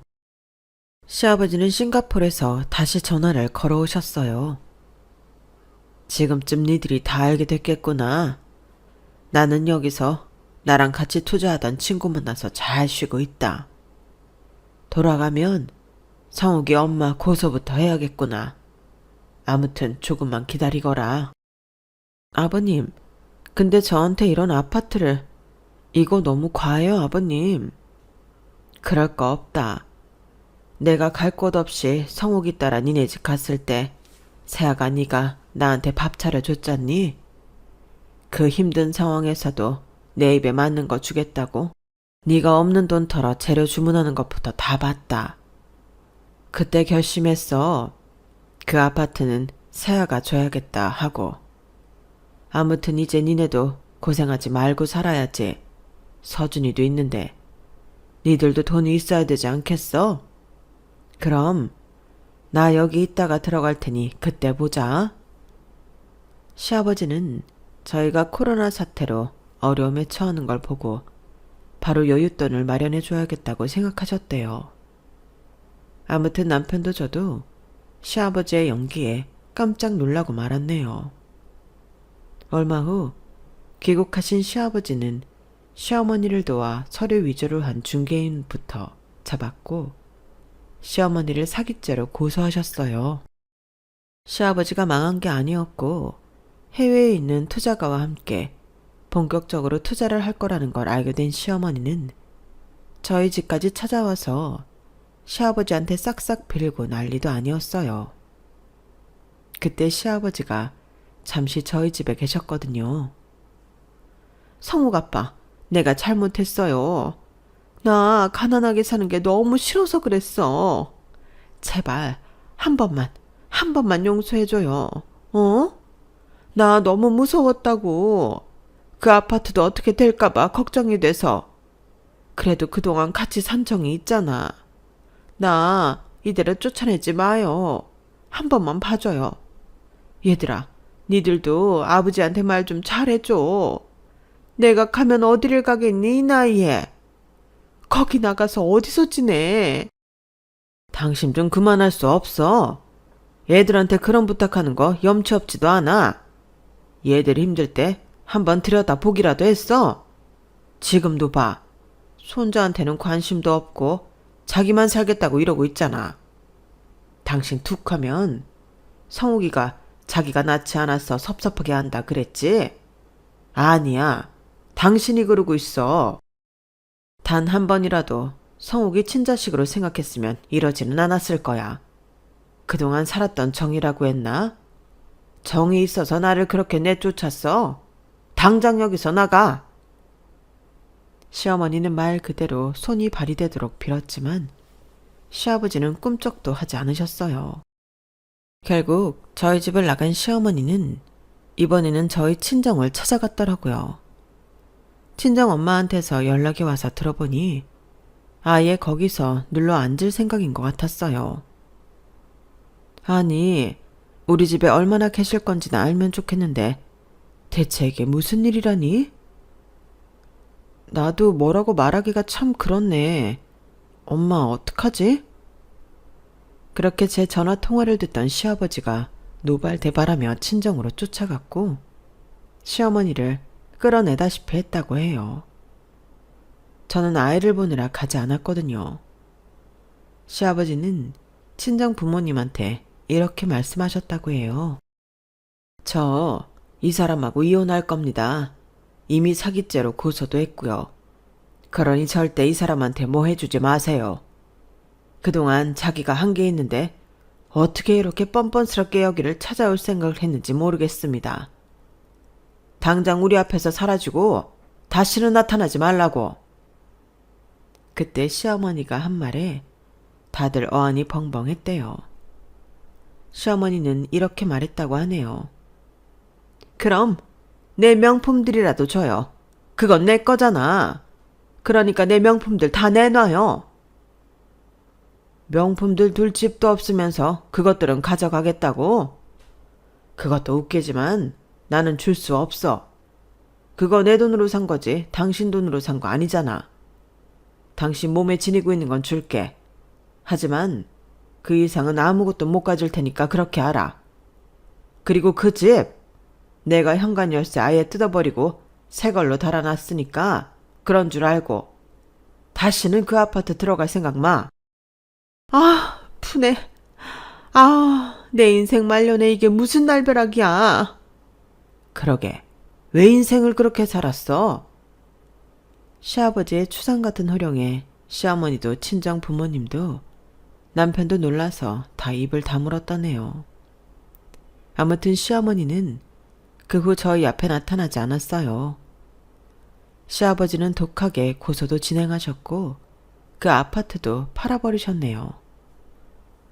시아버지는 싱가포르에서 다시 전화를 걸어오셨어요. 지금쯤 니들이 다 알게 됐겠구나. 나는 여기서 나랑 같이 투자하던 친구 만나서 잘 쉬고 있다. 돌아가면 성욱이 엄마 고소부터 해야겠구나. 아무튼 조금만 기다리거라. 아버님, 근데 저한테 이런 아파트를 이거 너무 과해요, 아버님. 그럴 거 없다. 내가 갈 곳 없이 성욱이 따라 니네 집 갔을 때 세아가 네가 나한테 밥 차려줬잖니? 그 힘든 상황에서도 내 입에 맞는 거 주겠다고 네가 없는 돈 털어 재료 주문하는 것부터 다 봤다. 그때 결심했어. 그 아파트는 세아가 줘야겠다 하고. 아무튼 이제 니네도 고생하지 말고 살아야지. 서준이도 있는데 니들도 돈이 있어야 되지 않겠어? 그럼 나 여기 있다가 들어갈 테니 그때 보자. 시아버지는 저희가 코로나 사태로 어려움에 처하는 걸 보고 바로 여윳돈을 마련해 줘야겠다고 생각하셨대요. 아무튼 남편도 저도 시아버지의 연기에 깜짝 놀라고 말았네요. 얼마 후 귀국하신 시아버지는 시어머니를 도와 서류 위조를 한 중개인부터 잡았고 시어머니를 사기죄로 고소하셨어요. 시아버지가 망한 게 아니었고 해외에 있는 투자가와 함께 본격적으로 투자를 할 거라는 걸 알게 된 시어머니는 저희 집까지 찾아와서 시아버지한테 싹싹 빌고 난리도 아니었어요. 그때 시아버지가 잠시 저희 집에 계셨거든요. 성욱 아빠, 내가 잘못했어요. 나 가난하게 사는 게 너무 싫어서 그랬어. 제발 한 번만 용서해줘요. 어? 나 너무 무서웠다고. 그 아파트도 어떻게 될까봐 걱정이 돼서. 그래도 그동안 같이 산 정이 있잖아. 나 이대로 쫓아내지 마요. 한 번만 봐줘요. 얘들아, 니들도 아버지한테 말 좀 잘해줘. 내가 가면 어디를 가겠니, 이 나이에. 거기 나가서 어디서 지내. 당신 좀 그만할 수 없어. 애들한테 그런 부탁하는 거 염치 없지도 않아. 얘들 힘들 때 한번 들여다보기라도 했어. 지금도 봐. 손자한테는 관심도 없고 자기만 살겠다고 이러고 있잖아. 당신 툭 하면 성욱이가 자기가 낳지 않아서 섭섭하게 한다 그랬지? 아니야. 당신이 그러고 있어. 단 한 번이라도 성욱이 친자식으로 생각했으면 이러지는 않았을 거야. 그동안 살았던 정이라고 했나? 정이 있어서 나를 그렇게 내쫓았어. 당장 여기서 나가. 시어머니는 말 그대로 손이 발휘되도록 빌었지만 시아버지는 꿈쩍도 하지 않으셨어요. 결국 저희 집을 나간 시어머니는 이번에는 저희 친정을 찾아갔더라고요. 친정 엄마한테서 연락이 와서 들어보니 아예 거기서 눌러 앉을 생각인 것 같았어요. 아니, 우리 집에 얼마나 계실 건지는 알면 좋겠는데 대체 이게 무슨 일이라니? 나도 뭐라고 말하기가 참 그렇네. 엄마 어떡하지? 그렇게 제 전화 통화를 듣던 시아버지가 노발대발하며 친정으로 쫓아갔고 시어머니를 끌어내다시피 했다고 해요. 저는 아이를 보느라 가지 않았거든요. 시아버지는 친정 부모님한테 이렇게 말씀하셨다고 해요. 저 이 사람하고 이혼할 겁니다. 이미 사기죄로 고소도 했고요. 그러니 절대 이 사람한테 뭐 해주지 마세요. 그동안 자기가 한 게 있는데 어떻게 이렇게 뻔뻔스럽게 여기를 찾아올 생각을 했는지 모르겠습니다. 당장 우리 앞에서 사라지고 다시는 나타나지 말라고. 그때 시어머니가 한 말에 다들 어안이 벙벙했대요. 시어머니는 이렇게 말했다고 하네요. 그럼 내 명품들이라도 줘요. 그건 내 거잖아. 그러니까 내 명품들 다 내놔요. 명품들 둘 집도 없으면서 그것들은 가져가겠다고? 그것도 웃기지만 나는 줄 수 없어. 그거 내 돈으로 산 거지 당신 돈으로 산 거 아니잖아. 당신 몸에 지니고 있는 건 줄게. 하지만 그 이상은 아무것도 못 가질 테니까 그렇게 알아. 그리고 그 집 내가 현관 열쇠 아예 뜯어버리고 새 걸로 달아놨으니까 그런 줄 알고 다시는 그 아파트 들어갈 생각 마. 아, 푸네. 아, 내 인생 말년에 이게 무슨 날벼락이야. 그러게, 왜 인생을 그렇게 살았어? 시아버지의 추상 같은 호령에 시어머니도 친정 부모님도 남편도 놀라서 다 입을 다물었다네요. 아무튼 시어머니는 그 후 저희 앞에 나타나지 않았어요. 시아버지는 독하게 고소도 진행하셨고 그 아파트도 팔아버리셨네요.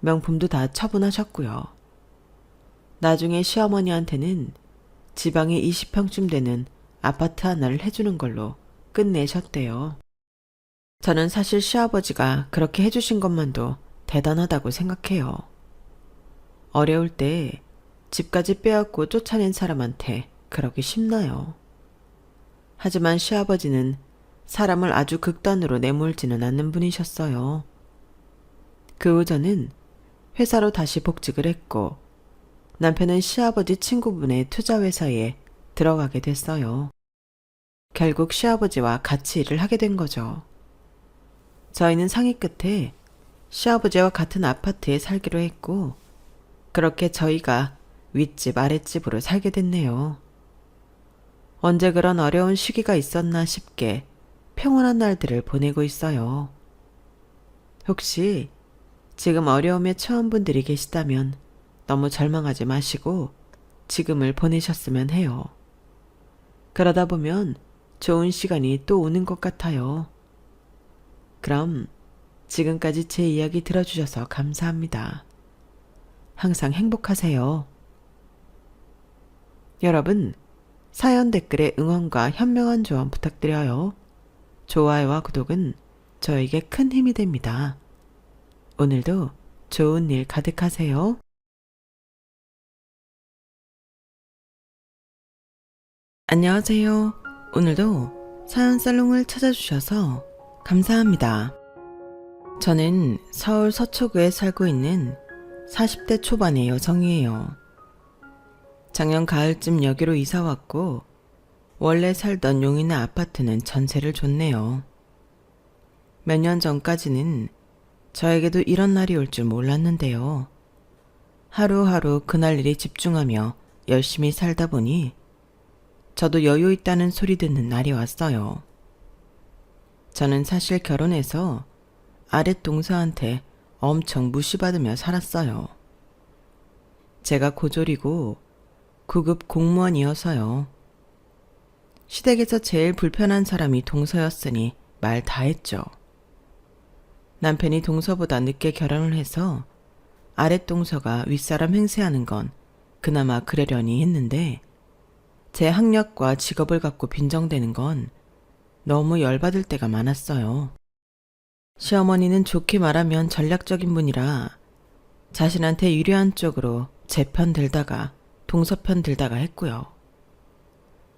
명품도 다 처분하셨고요. 나중에 시어머니한테는 지방에 20평쯤 되는 아파트 하나를 해주는 걸로 끝내셨대요. 저는 사실 시아버지가 그렇게 해주신 것만도 대단하다고 생각해요. 어려울 때 집까지 빼앗고 쫓아낸 사람한테 그러기 쉽나요? 하지만 시아버지는 사람을 아주 극단으로 내몰지는 않는 분이셨어요. 그 후 저는 회사로 다시 복직을 했고 남편은 시아버지 친구분의 투자회사에 들어가게 됐어요. 결국 시아버지와 같이 일을 하게 된 거죠. 저희는 상위 끝에 시아버지와 같은 아파트에 살기로 했고, 그렇게 저희가 윗집 아랫집으로 살게 됐네요. 언제 그런 어려운 시기가 있었나 싶게 평온한 날들을 보내고 있어요. 혹시 지금 어려움에 처한 분들이 계시다면 너무 절망하지 마시고 지금을 보내셨으면 해요. 그러다 보면 좋은 시간이 또 오는 것 같아요. 그럼 지금까지 제 이야기 들어주셔서 감사합니다. 항상 행복하세요. 여러분, 사연 댓글에 응원과 현명한 조언 부탁드려요. 좋아요와 구독은 저에게 큰 힘이 됩니다. 오늘도 좋은 일 가득하세요. 안녕하세요. 오늘도 사연 살롱을 찾아주셔서 감사합니다. 저는 서울 서초구에 살고 있는 40대 초반의 여성이에요. 작년 가을쯤 여기로 이사 왔고 원래 살던 용인의 아파트는 전세를 줬네요. 몇 년 전까지는 저에게도 이런 날이 올 줄 몰랐는데요. 하루하루 그날 일에 집중하며 열심히 살다 보니 저도 여유 있다는 소리 듣는 날이 왔어요. 저는 사실 결혼해서 아랫 동서한테 엄청 무시받으며 살았어요. 제가 고졸이고 9급 공무원이어서요. 시댁에서 제일 불편한 사람이 동서였으니 말 다 했죠. 남편이 동서보다 늦게 결혼을 해서 아랫 동서가 윗사람 행세하는 건 그나마 그러려니 했는데 제 학력과 직업을 갖고 빈정대는 건 너무 열받을 때가 많았어요. 시어머니는 좋게 말하면 전략적인 분이라 자신한테 유리한 쪽으로 제 편 들다가 동서 편 들다가 했고요.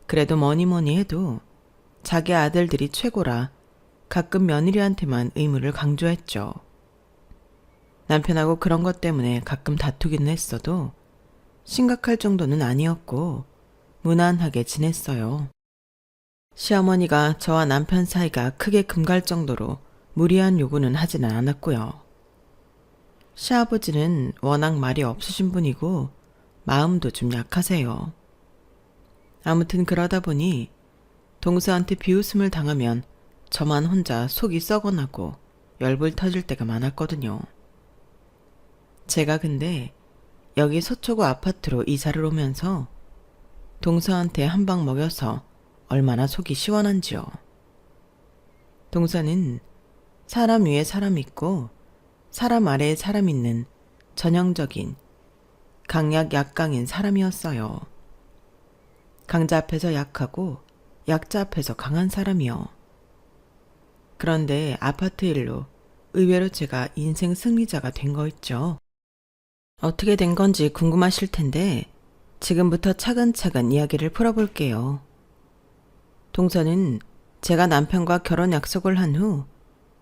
그래도 뭐니 해도 자기 아들들이 최고라 가끔 며느리한테만 의무를 강조했죠. 남편하고 그런 것 때문에 가끔 다투기는 했어도 심각할 정도는 아니었고 무난하게 지냈어요. 시어머니가 저와 남편 사이가 크게 금갈 정도로 무리한 요구는 하지는 않았고요. 시아버지는 워낙 말이 없으신 분이고 마음도 좀 약하세요. 아무튼 그러다 보니 동서한테 비웃음을 당하면 저만 혼자 속이 썩어나고 열불 터질 때가 많았거든요. 제가 근데 여기 서초구 아파트로 이사를 오면서 동서한테 한 방 먹여서 얼마나 속이 시원한지요. 동서는 사람 위에 사람 있고 사람 아래에 사람 있는 전형적인 강약 약강인 사람이었어요. 강자 앞에서 약하고 약자 앞에서 강한 사람이요. 그런데 아파트 일로 의외로 제가 인생 승리자가 된 거 있죠. 어떻게 된 건지 궁금하실 텐데 지금부터 차근차근 이야기를 풀어볼게요. 동서는 제가 남편과 결혼 약속을 한 후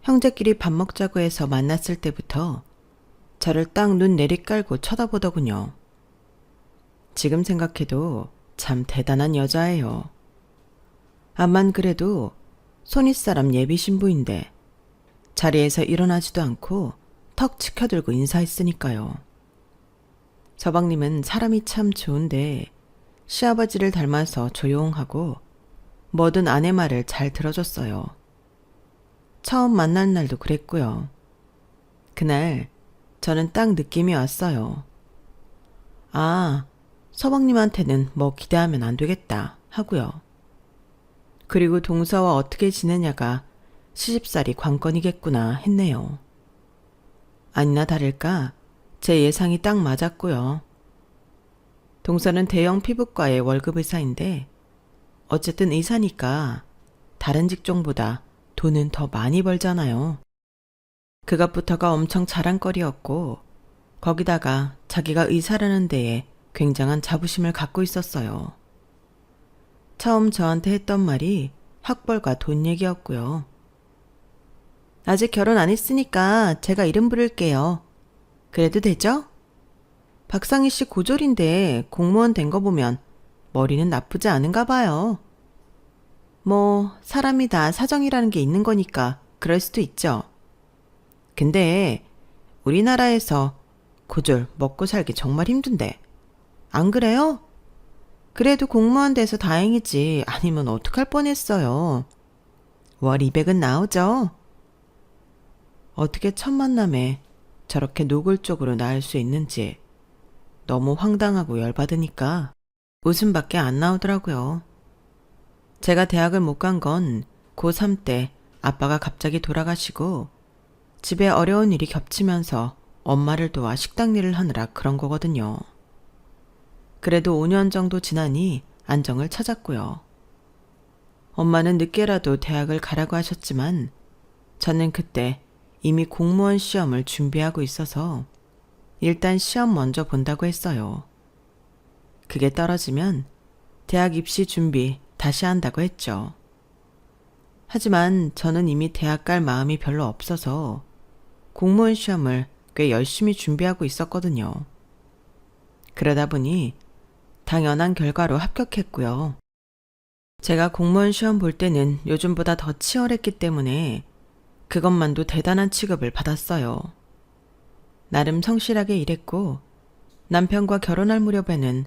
형제끼리 밥 먹자고 해서 만났을 때부터 저를 딱 눈 내리깔고 쳐다보더군요. 지금 생각해도 참 대단한 여자예요. 암만 그래도 손윗사람 예비 신부인데 자리에서 일어나지도 않고 턱 치켜들고 인사했으니까요. 서방님은 사람이 참 좋은데 시아버지를 닮아서 조용하고 뭐든 아내 말을 잘 들어줬어요. 처음 만난 날도 그랬고요. 그날 저는 딱 느낌이 왔어요. 아, 서방님한테는 뭐 기대하면 안 되겠다 하고요. 그리고 동서와 어떻게 지내냐가 시집살이 관건이겠구나 했네요. 아니나 다를까 제 예상이 딱 맞았고요. 동서는 대형 피부과의 월급 의사인데 어쨌든 의사니까 다른 직종보다 돈은 더 많이 벌잖아요. 그것부터가 엄청 자랑거리였고 거기다가 자기가 의사라는 데에 굉장한 자부심을 갖고 있었어요. 처음 저한테 했던 말이 학벌과 돈 얘기였고요. 아직 결혼 안 했으니까 제가 이름 부를게요. 그래도 되죠? 박상희 씨 고졸인데 공무원 된 거 보면 머리는 나쁘지 않은가 봐요. 뭐 사람이 다 사정이라는 게 있는 거니까 그럴 수도 있죠. 근데 우리나라에서 고졸 먹고 살기 정말 힘든데. 안 그래요? 그래도 공무원 돼서 다행이지. 아니면 어떡할 뻔했어요. 월 200은 나오죠? 어떻게 첫 만남에 저렇게 노골적으로 나을 수 있는지 너무 황당하고 열받으니까 웃음밖에 안 나오더라고요. 제가 대학을 못 간 건 고3 때 아빠가 갑자기 돌아가시고 집에 어려운 일이 겹치면서 엄마를 도와 식당 일을 하느라 그런 거거든요. 그래도 5년 정도 지나니 안정을 찾았고요. 엄마는 늦게라도 대학을 가라고 하셨지만 저는 그때 이미 공무원 시험을 준비하고 있어서 일단 시험 먼저 본다고 했어요. 그게 떨어지면 대학 입시 준비 다시 한다고 했죠. 하지만 저는 이미 대학 갈 마음이 별로 없어서 공무원 시험을 꽤 열심히 준비하고 있었거든요. 그러다 보니 당연한 결과로 합격했고요. 제가 공무원 시험 볼 때는 요즘보다 더 치열했기 때문에 그것만도 대단한 취급을 받았어요. 나름 성실하게 일했고 남편과 결혼할 무렵에는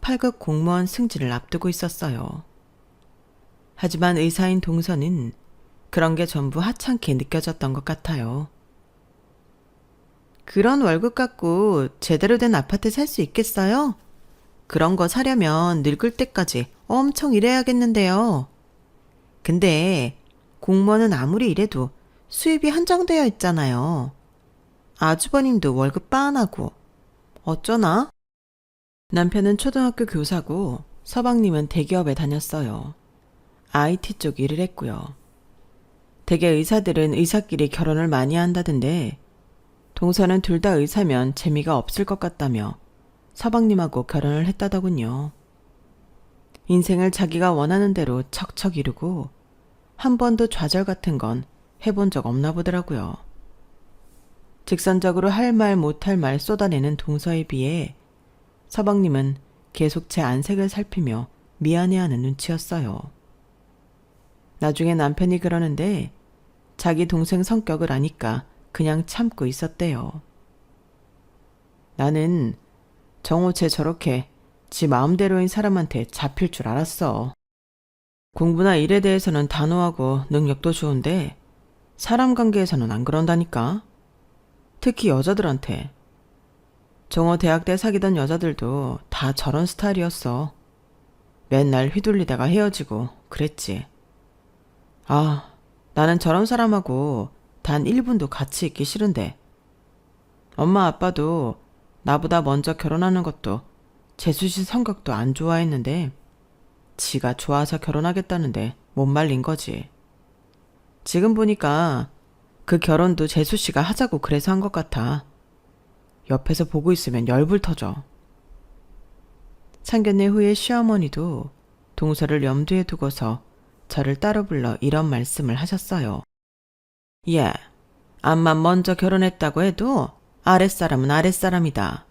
8급 공무원 승진을 앞두고 있었어요. 하지만 의사인 동서는 그런 게 전부 하찮게 느껴졌던 것 같아요. 그런 월급 갖고 제대로 된 아파트 살 수 있겠어요? 그런 거 사려면 늙을 때까지 엄청 일해야겠는데요. 근데 공무원은 아무리 일해도 수입이 한정되어 있잖아요. 아주버님도 월급 빠안하고 어쩌나? 남편은 초등학교 교사고 서방님은 대기업에 다녔어요. IT 쪽 일을 했고요. 대개 의사들은 의사끼리 결혼을 많이 한다던데 동서는 둘 다 의사면 재미가 없을 것 같다며 서방님하고 결혼을 했다더군요. 인생을 자기가 원하는 대로 척척 이루고 한 번도 좌절 같은 건 해본 적 없나 보더라고요. 직선적으로 할 말 못할 말 쏟아내는 동서에 비해 서방님은 계속 제 안색을 살피며 미안해하는 눈치였어요. 나중에 남편이 그러는데 자기 동생 성격을 아니까 그냥 참고 있었대요. 나는 정호 쟤 저렇게 지 마음대로인 사람한테 잡힐 줄 알았어. 공부나 일에 대해서는 단호하고 능력도 좋은데 사람 관계에서는 안 그런다니까. 특히 여자들한테. 정호 대학 때 사귀던 여자들도 다 저런 스타일이었어. 맨날 휘둘리다가 헤어지고 그랬지. 아, 나는 저런 사람하고 단 1분도 같이 있기 싫은데. 엄마 아빠도 나보다 먼저 결혼하는 것도 재수 씨 성격도 안 좋아했는데 지가 좋아서 결혼하겠다는데 못 말린 거지. 지금 보니까 그 결혼도 재수 씨가 하자고 그래서 한 것 같아. 옆에서 보고 있으면 열불 터져. 상견례 후에 시어머니도 동서를 염두에 두고서 저를 따로 불러 이런 말씀을 하셨어요. 예, 암만 먼저 결혼했다고 해도 아랫사람은 아랫사람이다.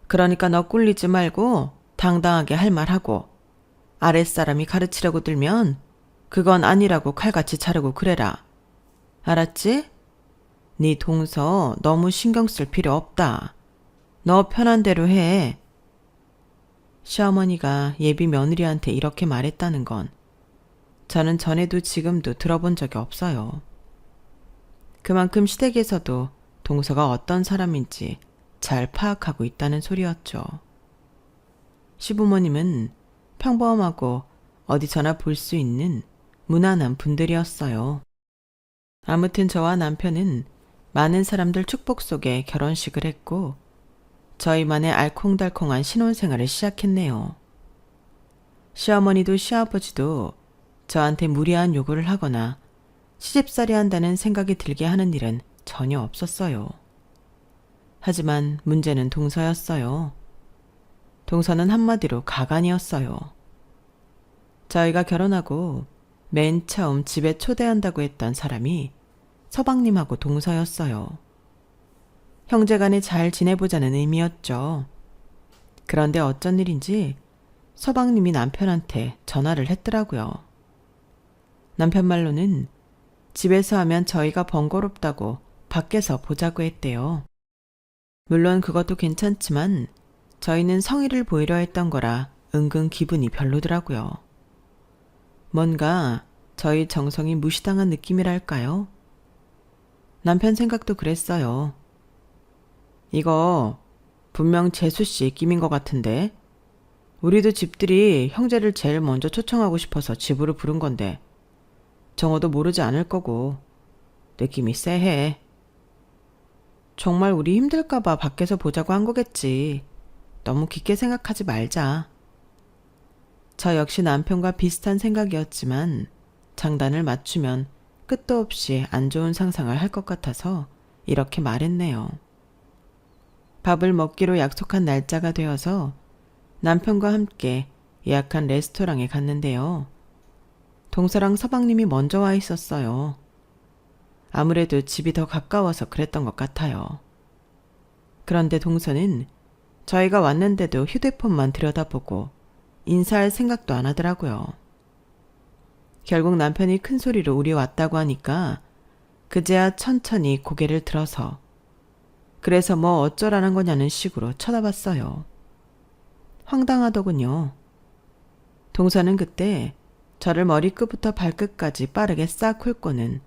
그러니까 너 꿀리지 말고 당당하게 할 말하고 아랫사람이 가르치려고 들면 그건 아니라고 칼같이 자르고 그래라. 알았지? 네 동서 너무 신경 쓸 필요 없다. 너 편한 대로 해. 시어머니가 예비 며느리한테 이렇게 말했다는 건 저는 전에도 지금도 들어본 적이 없어요. 그만큼 시댁에서도 동서가 어떤 사람인지 잘 파악하고 있다는 소리였죠. 시부모님은 평범하고 어디서나 볼 수 있는 무난한 분들이었어요. 아무튼 저와 남편은 많은 사람들 축복 속에 결혼식을 했고 저희만의 알콩달콩한 신혼생활을 시작했네요. 시어머니도 시아버지도 저한테 무리한 요구를 하거나 시집살이 한다는 생각이 들게 하는 일은 전혀 없었어요. 하지만 문제는 동서였어요. 동서는 한마디로 가관이었어요. 저희가 결혼하고 맨 처음 집에 초대한다고 했던 사람이 서방님하고 동서였어요. 형제간에 잘 지내보자는 의미였죠. 그런데 어쩐 일인지 서방님이 남편한테 전화를 했더라고요. 남편 말로는 집에서 하면 저희가 번거롭다고 밖에서 보자고 했대요. 물론 그것도 괜찮지만 저희는 성의를 보이려 했던 거라 은근 기분이 별로더라고요. 뭔가 저희 정성이 무시당한 느낌이랄까요? 남편 생각도 그랬어요. 이거 분명 재수씨 끼민 것 같은데? 우리도 집들이 형제를 제일 먼저 초청하고 싶어서 집으로 부른 건데 정호도 모르지 않을 거고 느낌이 쎄해. 정말 우리 힘들까봐 밖에서 보자고 한 거겠지. 너무 깊게 생각하지 말자. 저 역시 남편과 비슷한 생각이었지만 장단을 맞추면 끝도 없이 안 좋은 상상을 할 것 같아서 이렇게 말했네요. 밥을 먹기로 약속한 날짜가 되어서 남편과 함께 예약한 레스토랑에 갔는데요. 동서랑 서방님이 먼저 와 있었어요. 아무래도 집이 더 가까워서 그랬던 것 같아요. 그런데 동서는 저희가 왔는데도 휴대폰만 들여다보고 인사할 생각도 안 하더라고요. 결국 남편이 큰 소리로 우리 왔다고 하니까 그제야 천천히 고개를 들어서 그래서 뭐 어쩌라는 거냐는 식으로 쳐다봤어요. 황당하더군요. 동서는 그때 저를 머리끝부터 발끝까지 빠르게 싹 훑고는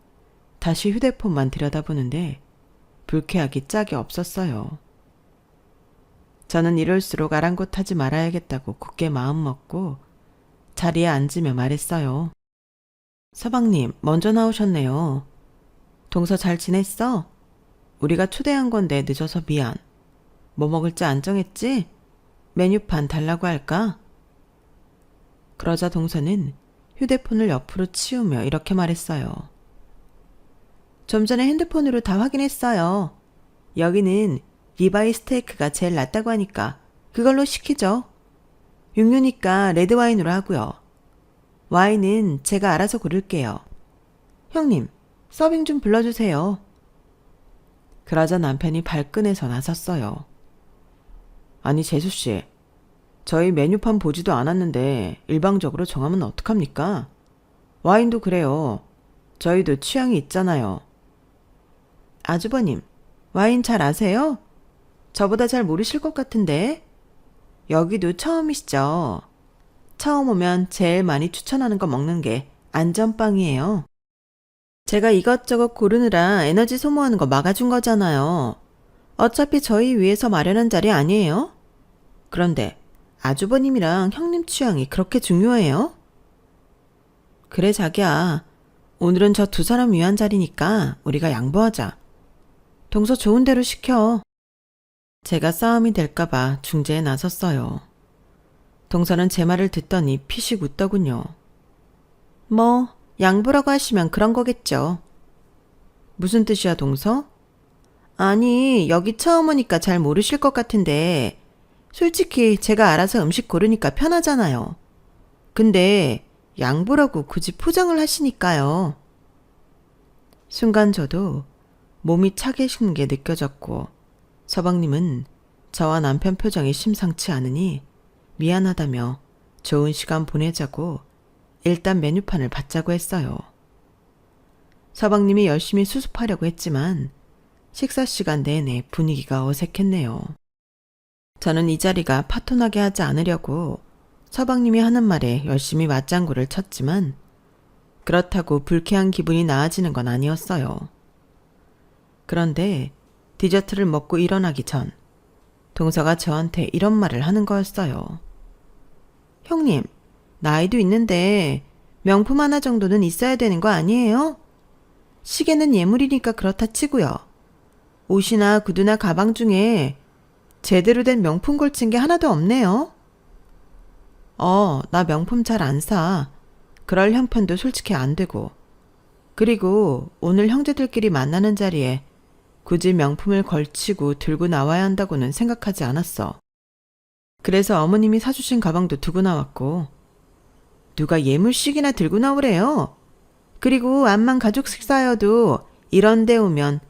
다시 휴대폰만 들여다보는데 불쾌하기 짝이 없었어요. 저는 이럴수록 아랑곳하지 말아야겠다고 굳게 마음먹고 자리에 앉으며 말했어요. 서방님, 먼저 나오셨네요. 동서 잘 지냈어? 우리가 초대한 건데 늦어서 미안. 뭐 먹을지 안 정했지? 메뉴판 달라고 할까? 그러자 동서는 휴대폰을 옆으로 치우며 이렇게 말했어요. 좀 전에 핸드폰으로 다 확인했어요. 여기는 리바이 스테이크가 제일 낫다고 하니까 그걸로 시키죠. 육류니까 레드와인으로 하고요. 와인은 제가 알아서 고를게요. 형님, 서빙 좀 불러주세요. 그러자 남편이 발끈해서 나섰어요. 아니 재수씨, 저희 메뉴판 보지도 않았는데 일방적으로 정하면 어떡합니까? 와인도 그래요. 저희도 취향이 있잖아요. 아주버님, 와인 잘 아세요? 저보다 잘 모르실 것 같은데. 여기도 처음이시죠? 처음 오면 제일 많이 추천하는 거 먹는 게 안전빵이에요. 제가 이것저것 고르느라 에너지 소모하는 거 막아준 거잖아요. 어차피 저희 위해서 마련한 자리 아니에요? 그런데 아주버님이랑 형님 취향이 그렇게 중요해요? 그래 자기야. 오늘은 저 두 사람 위한 자리니까 우리가 양보하자. 동서 좋은 대로 시켜. 제가 싸움이 될까봐 중재에 나섰어요. 동서는 제 말을 듣더니 피식 웃더군요. 뭐 양보라고 하시면 그런 거겠죠. 무슨 뜻이야 동서? 아니 여기 처음 오니까 잘 모르실 것 같은데 솔직히 제가 알아서 음식 고르니까 편하잖아요. 근데 양보라고 굳이 포장을 하시니까요. 순간 저도 몸이 차계신 게 느껴졌고 서방님은 저와 남편 표정이 심상치 않으니 미안하다며 좋은 시간 보내자고 일단 메뉴판을 받자고 했어요. 서방님이 열심히 수습하려고 했지만 식사 시간 내내 분위기가 어색했네요. 저는 이 자리가 파토나게 하지 않으려고 서방님이 하는 말에 열심히 맞장구를 쳤지만 그렇다고 불쾌한 기분이 나아지는 건 아니었어요. 그런데 디저트를 먹고 일어나기 전 동서가 저한테 이런 말을 하는 거였어요. 형님, 나이도 있는데 명품 하나 정도는 있어야 되는 거 아니에요? 시계는 예물이니까 그렇다 치고요. 옷이나 구두나 가방 중에 제대로 된 명품 걸친 게 하나도 없네요. 나 명품 잘 안 사. 그럴 형편도 솔직히 안 되고. 그리고 오늘 형제들끼리 만나는 자리에 굳이 명품을 걸치고 들고 나와야 한다고는 생각하지 않았어. 그래서 어머님이 사주신 가방도 두고 나왔고. 누가 예물씩이나 들고 나오래요. 그리고 암만 가족 식사여도 이런 데 오면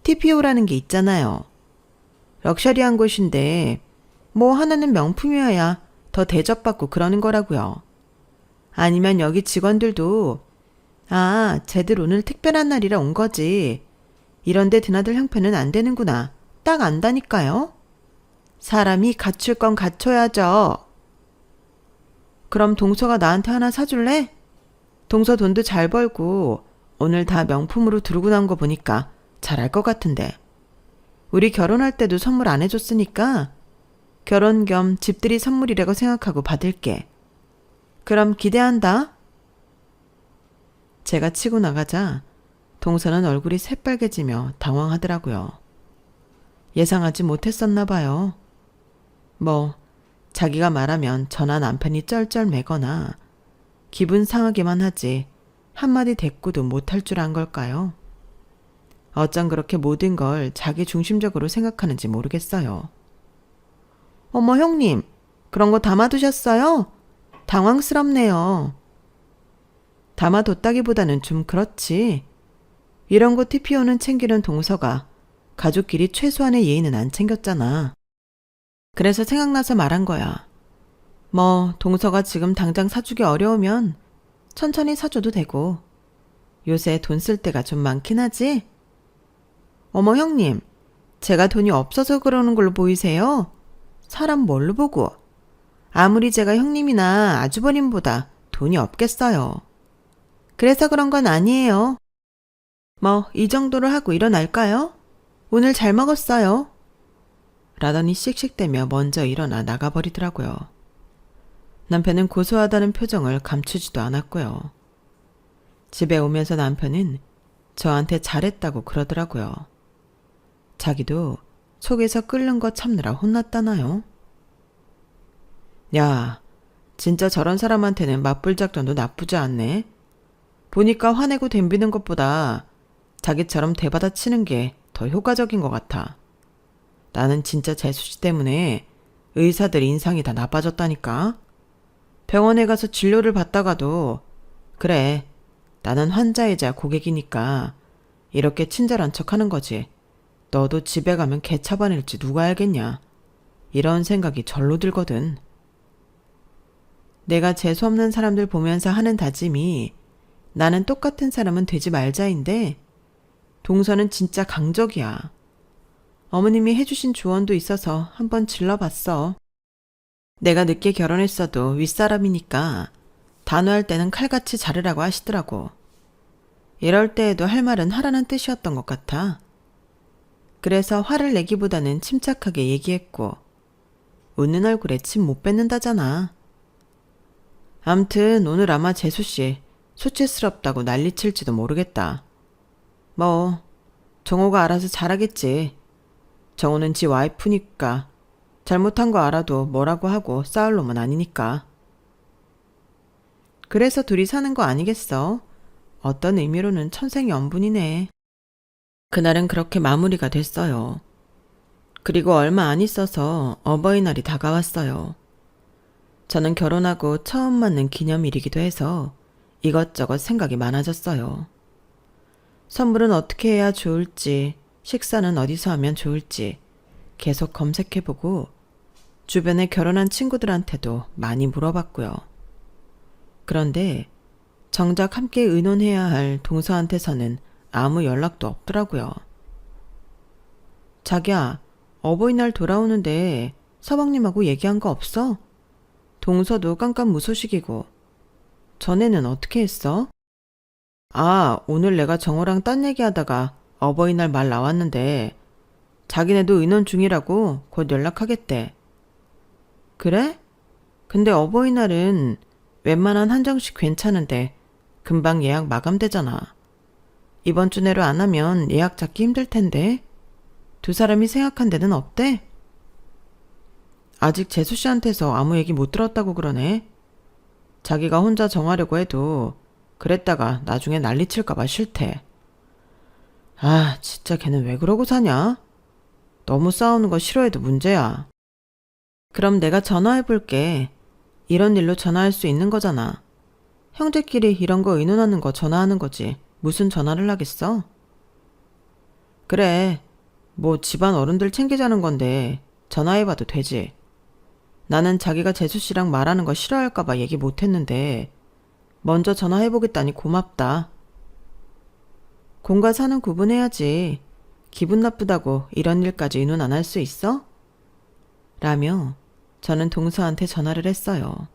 TPO라는 게 있잖아요. 럭셔리한 곳인데 뭐 하나는 명품이어야 더 대접받고 그러는 거라고요. 아니면 여기 직원들도 쟤들 오늘 특별한 날이라 온 거지. 이런데 드나들 형편은 안 되는구나. 딱 안다니까요. 사람이 갖출 건 갖춰야죠. 그럼 동서가 나한테 하나 사줄래? 동서 돈도 잘 벌고 오늘 다 명품으로 두르고 나온 거 보니까 잘할 것 같은데. 우리 결혼할 때도 선물 안 해줬으니까 결혼 겸 집들이 선물이라고 생각하고 받을게. 그럼 기대한다. 제가 치고 나가자 동서는 얼굴이 새빨개지며 당황하더라고요. 예상하지 못했었나 봐요. 자기가 말하면 저나 남편이 쩔쩔매거나 기분 상하기만 하지 한마디 대꾸도 못할 줄 안 걸까요? 어쩜 그렇게 모든 걸 자기 중심적으로 생각하는지 모르겠어요. 어머 형님, 그런 거 담아두셨어요? 당황스럽네요. 담아뒀다기보다는 좀 그렇지. 이런 거 TPO는 챙기는 동서가 가족끼리 최소한의 예의는 안 챙겼잖아. 그래서 생각나서 말한 거야. 동서가 지금 당장 사주기 어려우면 천천히 사줘도 되고. 요새 돈 쓸 때가 좀 많긴 하지? 어머 형님, 제가 돈이 없어서 그러는 걸로 보이세요? 사람 뭘로 보고. 아무리 제가 형님이나 아주버님보다 돈이 없겠어요. 그래서 그런 건 아니에요. 이 정도로 하고 일어날까요? 오늘 잘 먹었어요. 라더니 씩씩대며 먼저 일어나 나가버리더라고요. 남편은 고소하다는 표정을 감추지도 않았고요. 집에 오면서 남편은 저한테 잘했다고 그러더라고요. 자기도 속에서 끓는 거 참느라 혼났다나요? 야, 진짜 저런 사람한테는 맞불 작전도 나쁘지 않네. 보니까 화내고 덤비는 것보다 자기처럼 대받아치는 게 더 효과적인 것 같아. 나는 진짜 재수씨 때문에 의사들 인상이 다 나빠졌다니까. 병원에 가서 진료를 받다가도 그래, 나는 환자이자 고객이니까 이렇게 친절한 척하는 거지. 너도 집에 가면 개차반일지 누가 알겠냐. 이런 생각이 절로 들거든. 내가 재수없는 사람들 보면서 하는 다짐이 나는 똑같은 사람은 되지 말자인데 동서는 진짜 강적이야. 어머님이 해주신 조언도 있어서 한번 질러봤어. 내가 늦게 결혼했어도 윗사람이니까 단호할 때는 칼같이 자르라고 하시더라고. 이럴 때에도 할 말은 하라는 뜻이었던 것 같아. 그래서 화를 내기보다는 침착하게 얘기했고 웃는 얼굴에 침 못 뱉는다잖아. 암튼 오늘 아마 재수씨 수치스럽다고 난리칠지도 모르겠다. 정호가 알아서 잘하겠지. 정호는 지 와이프니까 잘못한 거 알아도 뭐라고 하고 싸울 놈은 아니니까. 그래서 둘이 사는 거 아니겠어? 어떤 의미로는 천생연분이네. 그날은 그렇게 마무리가 됐어요. 그리고 얼마 안 있어서 어버이날이 다가왔어요. 저는 결혼하고 처음 맞는 기념일이기도 해서 이것저것 생각이 많아졌어요. 선물은 어떻게 해야 좋을지, 식사는 어디서 하면 좋을지 계속 검색해보고 주변에 결혼한 친구들한테도 많이 물어봤고요. 그런데 정작 함께 의논해야 할 동서한테서는 아무 연락도 없더라고요. 자기야, 어버이날 돌아오는데 서방님하고 얘기한 거 없어? 동서도 깜깜무소식이고. 전에는 어떻게 했어? 오늘 내가 정호랑 딴 얘기하다가 어버이날 말 나왔는데 자기네도 의논 중이라고 곧 연락하겠대. 그래? 근데 어버이날은 웬만한 한정식 괜찮은데 금방 예약 마감되잖아. 이번 주 내로 안 하면 예약 잡기 힘들 텐데. 두 사람이 생각한 데는 없대? 아직 재수 씨한테서 아무 얘기 못 들었다고 그러네. 자기가 혼자 정하려고 해도 그랬다가 나중에 난리칠까봐 싫대. 진짜 걔는 왜 그러고 사냐? 너무 싸우는 거 싫어해도 문제야. 그럼 내가 전화해볼게. 이런 일로 전화할 수 있는 거잖아. 형제끼리 이런 거 의논하는 거 전화하는 거지. 무슨 전화를 하겠어? 그래. 집안 어른들 챙기자는 건데 전화해봐도 되지. 나는 자기가 재수씨랑 말하는 거 싫어할까봐 얘기 못했는데 먼저 전화해보겠다니 고맙다. 공과 사는 구분해야지. 기분 나쁘다고 이런 일까지 의논 안 할 수 있어? 라며 저는 동서한테 전화를 했어요.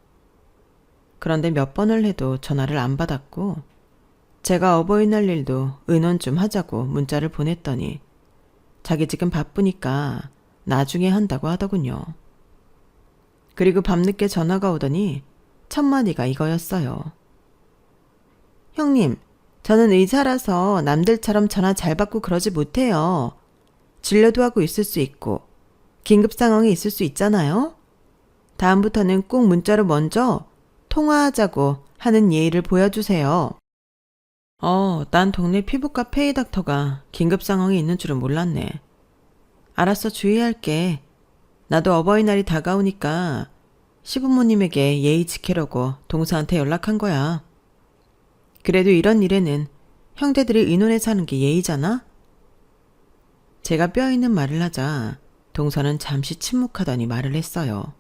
그런데 몇 번을 해도 전화를 안 받았고 제가 어버이날 일도 의논 좀 하자고 문자를 보냈더니 자기 지금 바쁘니까 나중에 한다고 하더군요. 그리고 밤늦게 전화가 오더니 첫 마디가 이거였어요. 형님, 저는 의사라서 남들처럼 전화 잘 받고 그러지 못해요. 진료도 하고 있을 수 있고 긴급 상황이 있을 수 있잖아요. 다음부터는 꼭 문자로 먼저 통화하자고 하는 예의를 보여주세요. 난 동네 피부과 페이닥터가 긴급 상황이 있는 줄은 몰랐네. 알았어, 주의할게. 나도 어버이날이 다가오니까 시부모님에게 예의 지키려고 동서한테 연락한 거야. 그래도 이런 일에는 형제들이 의논해서 하는 게 예의잖아? 제가 뼈 있는 말을 하자 동서는 잠시 침묵하더니 말을 했어요.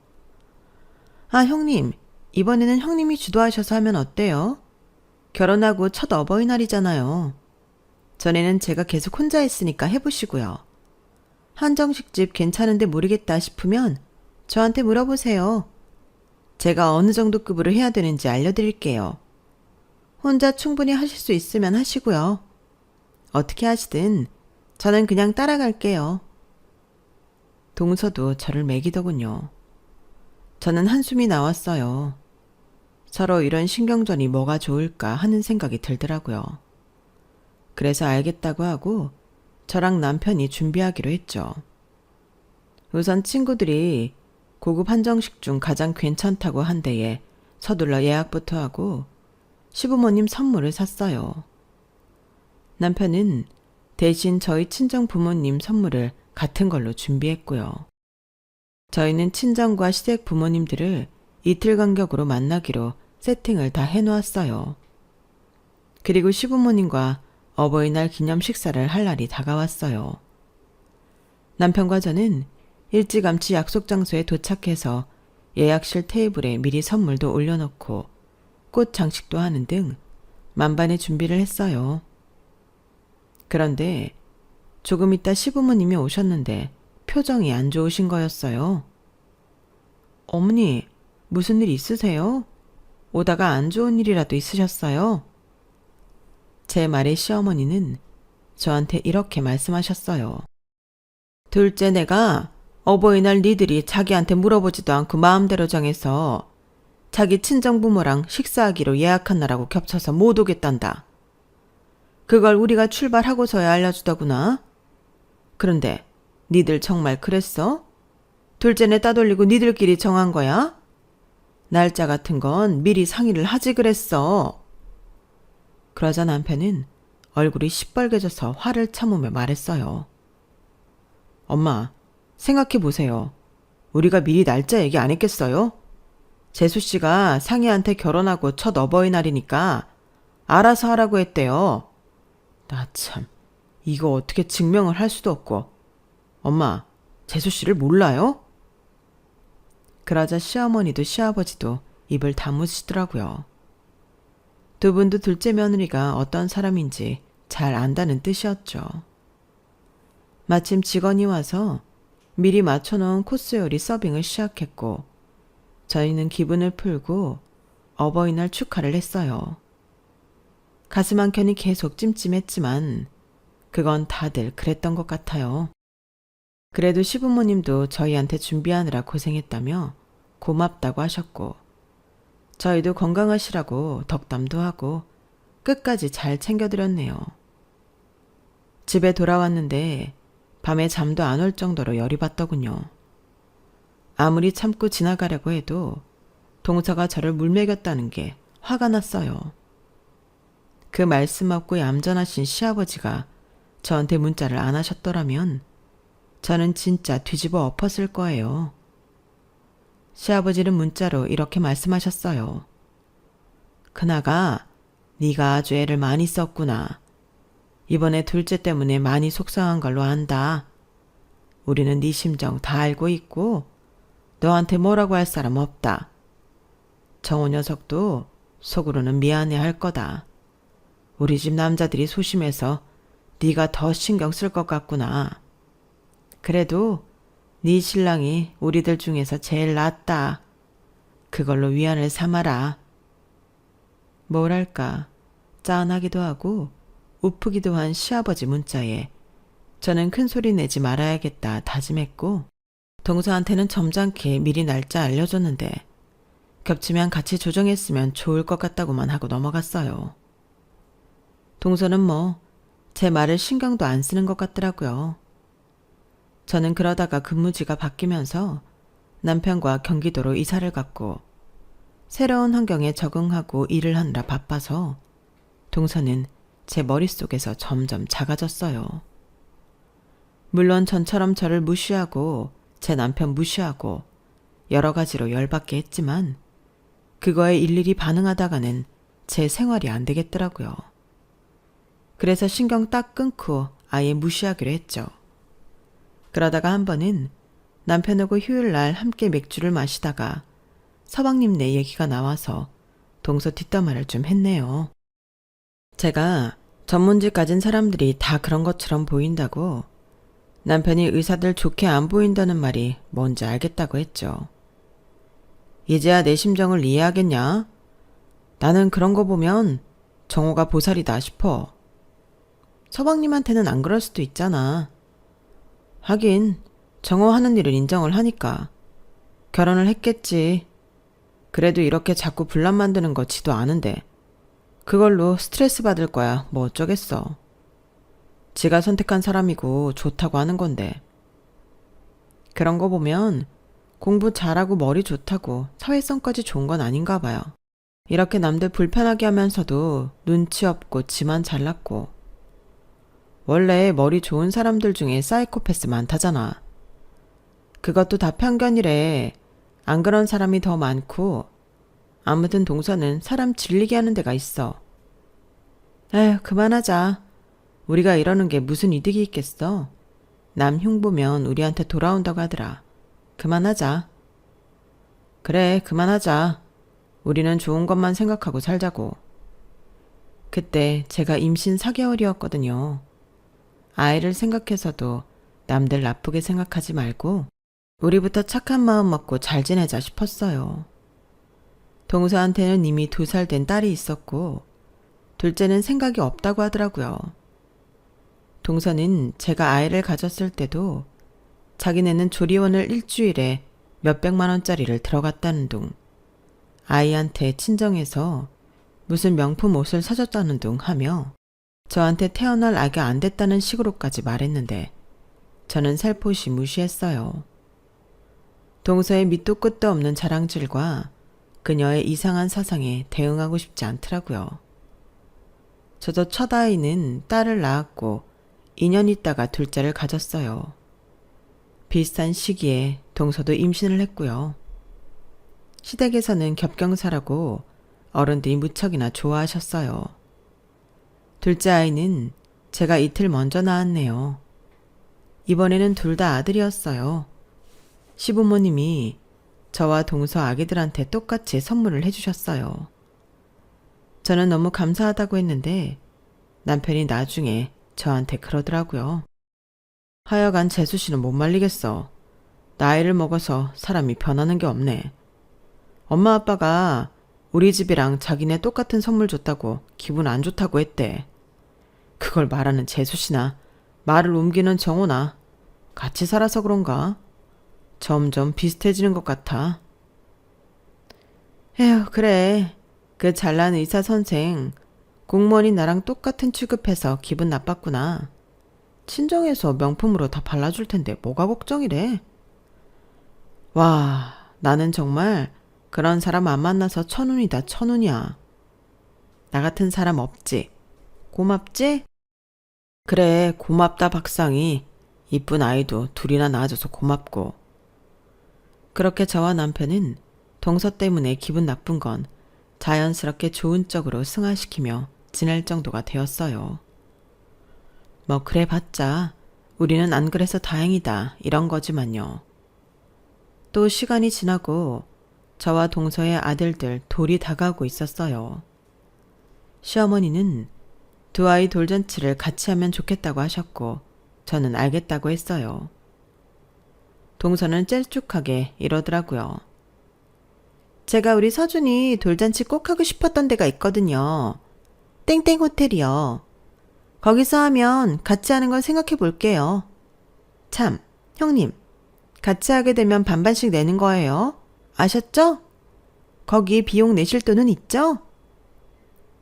아, 형님, 이번에는 형님이 주도하셔서 하면 어때요? 결혼하고 첫 어버이날이잖아요. 전에는 제가 계속 혼자 했으니까 해보시고요. 한정식 집 괜찮은데 모르겠다 싶으면 저한테 물어보세요. 제가 어느 정도 급으로 해야 되는지 알려드릴게요. 혼자 충분히 하실 수 있으면 하시고요. 어떻게 하시든 저는 그냥 따라갈게요. 동서도 저를 매기더군요. 저는 한숨이 나왔어요. 서로 이런 신경전이 뭐가 좋을까 하는 생각이 들더라고요. 그래서 알겠다고 하고 저랑 남편이 준비하기로 했죠. 우선 친구들이 고급 한정식 중 가장 괜찮다고 한 데에 서둘러 예약부터 하고 시부모님 선물을 샀어요. 남편은 대신 저희 친정 부모님 선물을 같은 걸로 준비했고요. 저희는 친정과 시댁 부모님들을 이틀 간격으로 만나기로 세팅을 다 해놓았어요. 그리고 시부모님과 어버이날 기념 식사를 할 날이 다가왔어요. 남편과 저는 일찌감치 약속 장소에 도착해서 예약실 테이블에 미리 선물도 올려놓고 꽃 장식도 하는 등 만반의 준비를 했어요. 그런데 조금 있다 시부모님이 오셨는데 표정이 안 좋으신 거였어요. 어머니, 무슨 일 있으세요? 오다가 안 좋은 일이라도 있으셨어요? 제 말에 시어머니는 저한테 이렇게 말씀하셨어요. 둘째, 내가 어버이날 니들이 자기한테 물어보지도 않고 마음대로 정해서 자기 친정부모랑 식사하기로 예약한 날하고 겹쳐서 못 오겠단다. 그걸 우리가 출발하고서야 알려주더구나. 그런데 니들 정말 그랬어? 둘째네 따돌리고 니들끼리 정한 거야? 날짜 같은 건 미리 상의를 하지 그랬어. 그러자 남편은 얼굴이 시뻘개져서 화를 참으며 말했어요. 엄마, 생각해보세요. 우리가 미리 날짜 얘기 안 했겠어요? 재수씨가 상희한테 결혼하고 첫 어버이날이니까 알아서 하라고 했대요. 나 참, 이거 어떻게 증명을 할 수도 없고. 엄마, 재수씨를 몰라요? 그러자 시어머니도 시아버지도 입을 다무시더라고요. 두 분도 둘째 며느리가 어떤 사람인지 잘 안다는 뜻이었죠. 마침 직원이 와서 미리 맞춰놓은 코스 요리 서빙을 시작했고 저희는 기분을 풀고 어버이날 축하를 했어요. 가슴 한켠이 계속 찜찜했지만 그건 다들 그랬던 것 같아요. 그래도 시부모님도 저희한테 준비하느라 고생했다며 고맙다고 하셨고 저희도 건강하시라고 덕담도 하고 끝까지 잘 챙겨드렸네요. 집에 돌아왔는데 밤에 잠도 안 올 정도로 열이 받더군요. 아무리 참고 지나가려고 해도 동서가 저를 물먹였다는 게 화가 났어요. 그 말씀 없고 얌전하신 시아버지가 저한테 문자를 안 하셨더라면 저는 진짜 뒤집어 엎었을 거예요. 시아버지는 문자로 이렇게 말씀하셨어요. 그나가 네가 아주 애를 많이 썼구나. 이번에 둘째 때문에 많이 속상한 걸로 안다. 우리는 네 심정 다 알고 있고 너한테 뭐라고 할 사람 없다. 정호 녀석도 속으로는 미안해 할 거다. 우리 집 남자들이 소심해서 네가 더 신경 쓸 것 같구나. 그래도 네 신랑이 우리들 중에서 제일 낫다. 그걸로 위안을 삼아라. 뭐랄까 짠하기도 하고 우프기도 한 시아버지 문자에 저는 큰 소리 내지 말아야겠다 다짐했고 동서한테는 점잖게 미리 날짜 알려줬는데 겹치면 같이 조정했으면 좋을 것 같다고만 하고 넘어갔어요. 동서는 뭐 제 말을 신경도 안 쓰는 것 같더라고요. 저는 그러다가 근무지가 바뀌면서 남편과 경기도로 이사를 갔고 새로운 환경에 적응하고 일을 하느라 바빠서 동서는 제 머릿속에서 점점 작아졌어요. 물론 전처럼 저를 무시하고 제 남편 무시하고 여러 가지로 열받게 했지만 그거에 일일이 반응하다가는 제 생활이 안 되겠더라고요. 그래서 신경 딱 끊고 아예 무시하기로 했죠. 그러다가 한 번은 남편하고 휴일날 함께 맥주를 마시다가 서방님네 얘기가 나와서 동서 뒷담화를 좀 했네요. 제가 전문직 가진 사람들이 다 그런 것처럼 보인다고 남편이 의사들 좋게 안 보인다는 말이 뭔지 알겠다고 했죠. 이제야 내 심정을 이해하겠냐? 나는 그런 거 보면 정호가 보살이다 싶어. 서방님한테는 안 그럴 수도 있잖아. 하긴 정호 하는 일을 인정을 하니까 결혼을 했겠지. 그래도 이렇게 자꾸 분란 만드는 거 지도 아는데 그걸로 스트레스 받을 거야 뭐 어쩌겠어. 지가 선택한 사람이고 좋다고 하는 건데. 그런 거 보면 공부 잘하고 머리 좋다고 사회성까지 좋은 건 아닌가 봐요. 이렇게 남들 불편하게 하면서도 눈치 없고 지만 잘났고 원래 머리 좋은 사람들 중에 사이코패스 많다잖아. 그것도 다 편견이래. 안 그런 사람이 더 많고 아무튼 동서는 사람 질리게 하는 데가 있어. 에휴 그만하자. 우리가 이러는 게 무슨 이득이 있겠어. 남 흉보면 우리한테 돌아온다고 하더라. 그만하자. 그래 그만하자. 우리는 좋은 것만 생각하고 살자고. 그때 제가 임신 4개월이었거든요. 아이를 생각해서도 남들 나쁘게 생각하지 말고 우리부터 착한 마음 먹고 잘 지내자 싶었어요. 동서한테는 이미 2살 된 딸이 있었고 둘째는 생각이 없다고 하더라고요. 동서는 제가 아이를 가졌을 때도 자기네는 조리원을 일주일에 몇백만 원짜리를 들어갔다는 둥 아이한테 친정에서 무슨 명품 옷을 사줬다는 둥 하며 저한테 태어날 아기가 안 됐다는 식으로까지 말했는데 저는 살포시 무시했어요. 동서의 밑도 끝도 없는 자랑질과 그녀의 이상한 사상에 대응하고 싶지 않더라고요. 저도 첫 아이는 딸을 낳았고 2년 있다가 둘째를 가졌어요. 비슷한 시기에 동서도 임신을 했고요. 시댁에서는 겹경사라고 어른들이 무척이나 좋아하셨어요. 둘째 아이는 제가 이틀 먼저 낳았네요. 이번에는 둘 다 아들이었어요. 시부모님이 저와 동서 아기들한테 똑같이 선물을 해주셨어요. 저는 너무 감사하다고 했는데 남편이 나중에 저한테 그러더라고요. 하여간 재수 씨는 못 말리겠어. 나이를 먹어서 사람이 변하는 게 없네. 엄마 아빠가 우리 집이랑 자기네 똑같은 선물 줬다고 기분 안 좋다고 했대. 그걸 말하는 재수 씨나 말을 옮기는 정호나 같이 살아서 그런가? 점점 비슷해지는 것 같아. 에휴 그래. 그 잘난 의사 선생 공무원이 나랑 똑같은 취급해서 기분 나빴구나. 친정에서 명품으로 다 발라줄 텐데 뭐가 걱정이래. 와 나는 정말 그런 사람 안 만나서 천운이다 천운이야. 나 같은 사람 없지. 고맙지? 그래 고맙다 박상희. 이쁜 아이도 둘이나 낳아줘서 고맙고. 그렇게 저와 남편은 동서 때문에 기분 나쁜 건 자연스럽게 좋은 쪽으로 승화시키며 지낼 정도가 되었어요. 뭐 그래 봤자 우리는 안 그래서 다행이다 이런 거지만요. 또 시간이 지나고 저와 동서의 아들들 돌이 다가오고 있었어요. 시어머니는 두 아이 돌잔치를 같이 하면 좋겠다고 하셨고 저는 알겠다고 했어요. 동서는 짤쭉하게 이러더라고요. 제가 우리 서준이 돌잔치 꼭 하고 싶었던 데가 있거든요. 땡땡 호텔이요. 거기서 하면 같이 하는 걸 생각해 볼게요. 참, 형님. 같이 하게 되면 반반씩 내는 거예요. 아셨죠? 거기 비용 내실 돈은 있죠?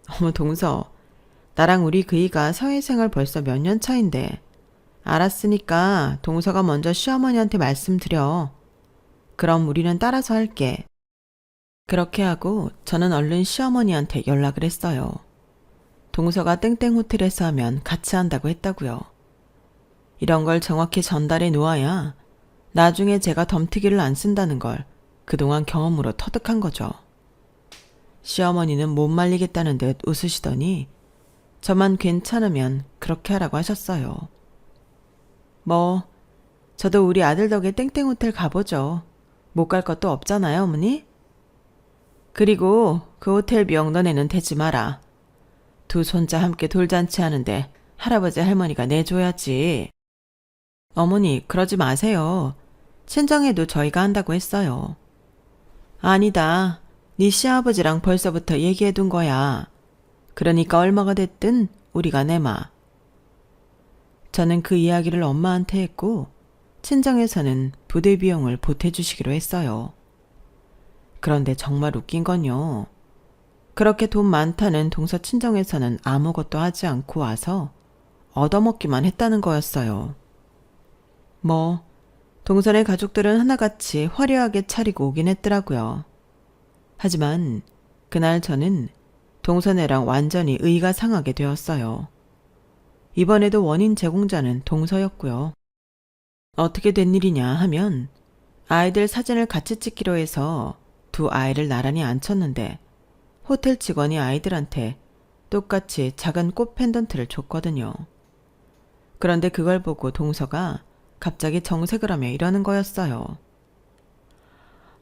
어머, 동서. 나랑 우리 그이가 사회생활 벌써 몇 년 차인데. 알았으니까 동서가 먼저 시어머니한테 말씀드려. 그럼 우리는 따라서 할게. 그렇게 하고 저는 얼른 시어머니한테 연락을 했어요. 동서가 땡땡 호텔에서 하면 같이 한다고 했다고요. 이런 걸 정확히 전달해 놓아야 나중에 제가 덤트기를 안 쓴다는 걸 그동안 경험으로 터득한 거죠. 시어머니는 못 말리겠다는 듯 웃으시더니 저만 괜찮으면 그렇게 하라고 하셨어요. 뭐 저도 우리 아들 덕에 땡땡 호텔 가보죠. 못 갈 것도 없잖아요, 어머니? 그리고 그 호텔 비용 너네는 대지 마라. 두 손자 함께 돌잔치 하는데 할아버지 할머니가 내줘야지. 어머니, 그러지 마세요. 친정에도 저희가 한다고 했어요. 아니다. 네 시아버지랑 벌써부터 얘기해둔 거야. 그러니까 얼마가 됐든 우리가 내마. 저는 그 이야기를 엄마한테 했고 친정에서는 부대 비용을 보태주시기로 했어요. 그런데 정말 웃긴 건요. 그렇게 돈 많다는 동서 친정에서는 아무것도 하지 않고 와서 얻어먹기만 했다는 거였어요. 뭐 동선의 가족들은 하나같이 화려하게 차리고 오긴 했더라고요. 하지만 그날 저는 동선애랑 완전히 의가 상하게 되었어요. 이번에도 원인 제공자는 동서였고요. 어떻게 된 일이냐 하면 아이들 사진을 같이 찍기로 해서 두 아이를 나란히 앉혔는데 호텔 직원이 아이들한테 똑같이 작은 꽃 펜던트를 줬거든요. 그런데 그걸 보고 동서가 갑자기 정색을 하며 이러는 거였어요.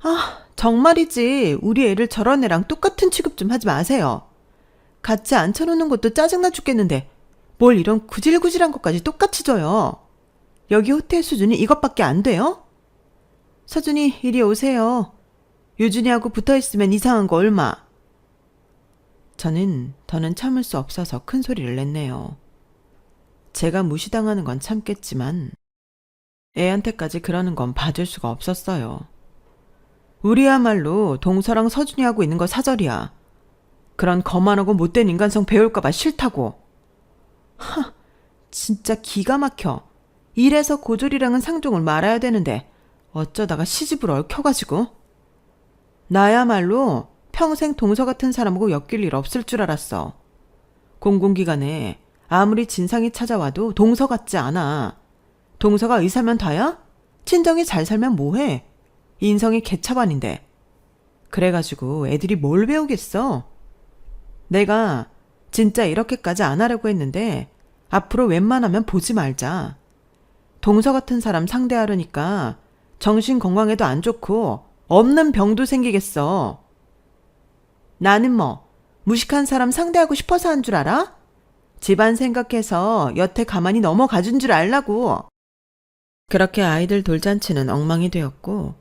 아, 정말이지. 우리 애를 저런 애랑 똑같은 취급 좀 하지 마세요. 같이 앉혀놓는 것도 짜증나 죽겠는데 뭘 이런 구질구질한 것까지 똑같이 줘요. 여기 호텔 수준이 이것밖에 안 돼요? 서준이 이리 오세요. 유준이하고 붙어있으면 이상한 거 얼마? 저는 더는 참을 수 없어서 큰 소리를 냈네요. 제가 무시당하는 건 참겠지만 애한테까지 그러는 건 봐줄 수가 없었어요. 우리야말로 동서랑 서준이 하고 있는 거 사절이야. 그런 거만하고 못된 인간성 배울까봐 싫다고. 하, 진짜 기가 막혀. 이래서 고졸이랑은 상종을 말아야 되는데 어쩌다가 시집을 얽혀가지고. 나야말로 평생 동서 같은 사람하고 엮일 일 없을 줄 알았어. 공공기관에 아무리 진상이 찾아와도 동서 같지 않아. 동서가 의사면 다야? 친정이 잘 살면 뭐해? 인성이 개차반인데. 그래가지고 애들이 뭘 배우겠어? 내가 진짜 이렇게까지 안 하려고 했는데 앞으로 웬만하면 보지 말자. 동서 같은 사람 상대하려니까 정신 건강에도 안 좋고 없는 병도 생기겠어. 나는 뭐 무식한 사람 상대하고 싶어서 한 줄 알아? 집안 생각해서 여태 가만히 넘어가준 줄 알라고. 그렇게 아이들 돌잔치는 엉망이 되었고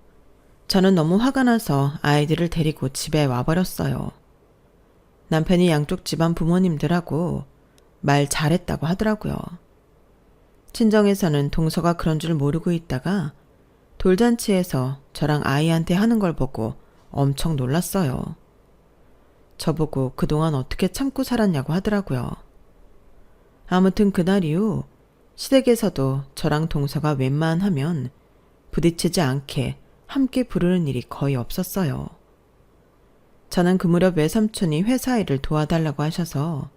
저는 너무 화가 나서 아이들을 데리고 집에 와버렸어요. 남편이 양쪽 집안 부모님들하고 말 잘했다고 하더라고요. 친정에서는 동서가 그런 줄 모르고 있다가 돌잔치에서 저랑 아이한테 하는 걸 보고 엄청 놀랐어요. 저보고 그동안 어떻게 참고 살았냐고 하더라고요. 아무튼 그날 이후 시댁에서도 저랑 동서가 웬만하면 부딪히지 않게 함께 부르는 일이 거의 없었어요. 저는 그 무렵 외삼촌이 회사 일을 도와달라고 하셔서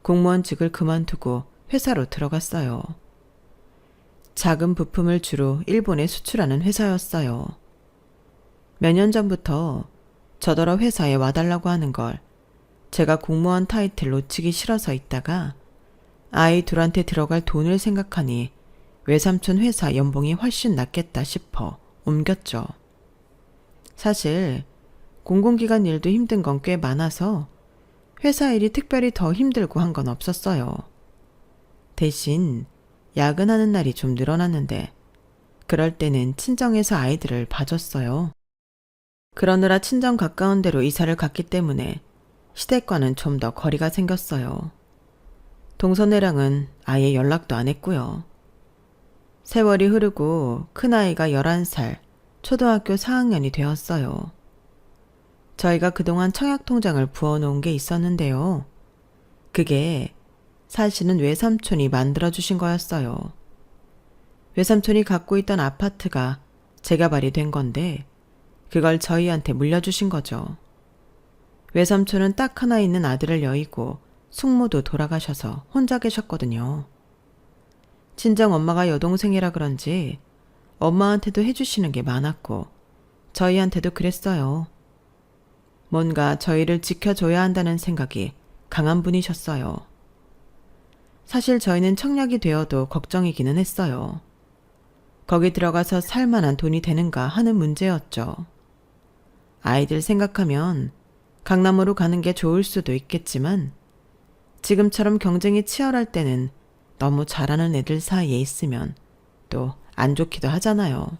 공무원직을 그만두고 회사로 들어갔어요. 작은 부품을 주로 일본에 수출하는 회사였어요. 몇 년 전부터 저더러 회사에 와달라고 하는 걸 제가 공무원 타이틀 놓치기 싫어서 있다가 아이 둘한테 들어갈 돈을 생각하니 외삼촌 회사 연봉이 훨씬 낫겠다 싶어 옮겼죠. 사실 공공기관 일도 힘든 건 꽤 많아서 회사 일이 특별히 더 힘들고 한 건 없었어요. 대신 야근하는 날이 좀 늘어났는데 그럴 때는 친정에서 아이들을 봐줬어요. 그러느라 친정 가까운 데로 이사를 갔기 때문에 시댁과는 좀 더 거리가 생겼어요. 동서네랑은 아예 연락도 안 했고요. 세월이 흐르고 큰아이가 11살, 초등학교 4학년이 되었어요. 저희가 그동안 청약통장을 부어놓은 게 있었는데요. 그게 사실은 외삼촌이 만들어주신 거였어요. 외삼촌이 갖고 있던 아파트가 재개발이 된 건데 그걸 저희한테 물려주신 거죠. 외삼촌은 딱 하나 있는 아들을 여의고 숙모도 돌아가셔서 혼자 계셨거든요. 친정 엄마가 여동생이라 그런지 엄마한테도 해주시는 게 많았고 저희한테도 그랬어요. 뭔가 저희를 지켜줘야 한다는 생각이 강한 분이셨어요. 사실 저희는 청약이 되어도 걱정이기는 했어요. 거기 들어가서 살 만한 돈이 되는가 하는 문제였죠. 아이들 생각하면 강남으로 가는 게 좋을 수도 있겠지만 지금처럼 경쟁이 치열할 때는 너무 잘하는 애들 사이에 있으면 또 안 좋기도 하잖아요.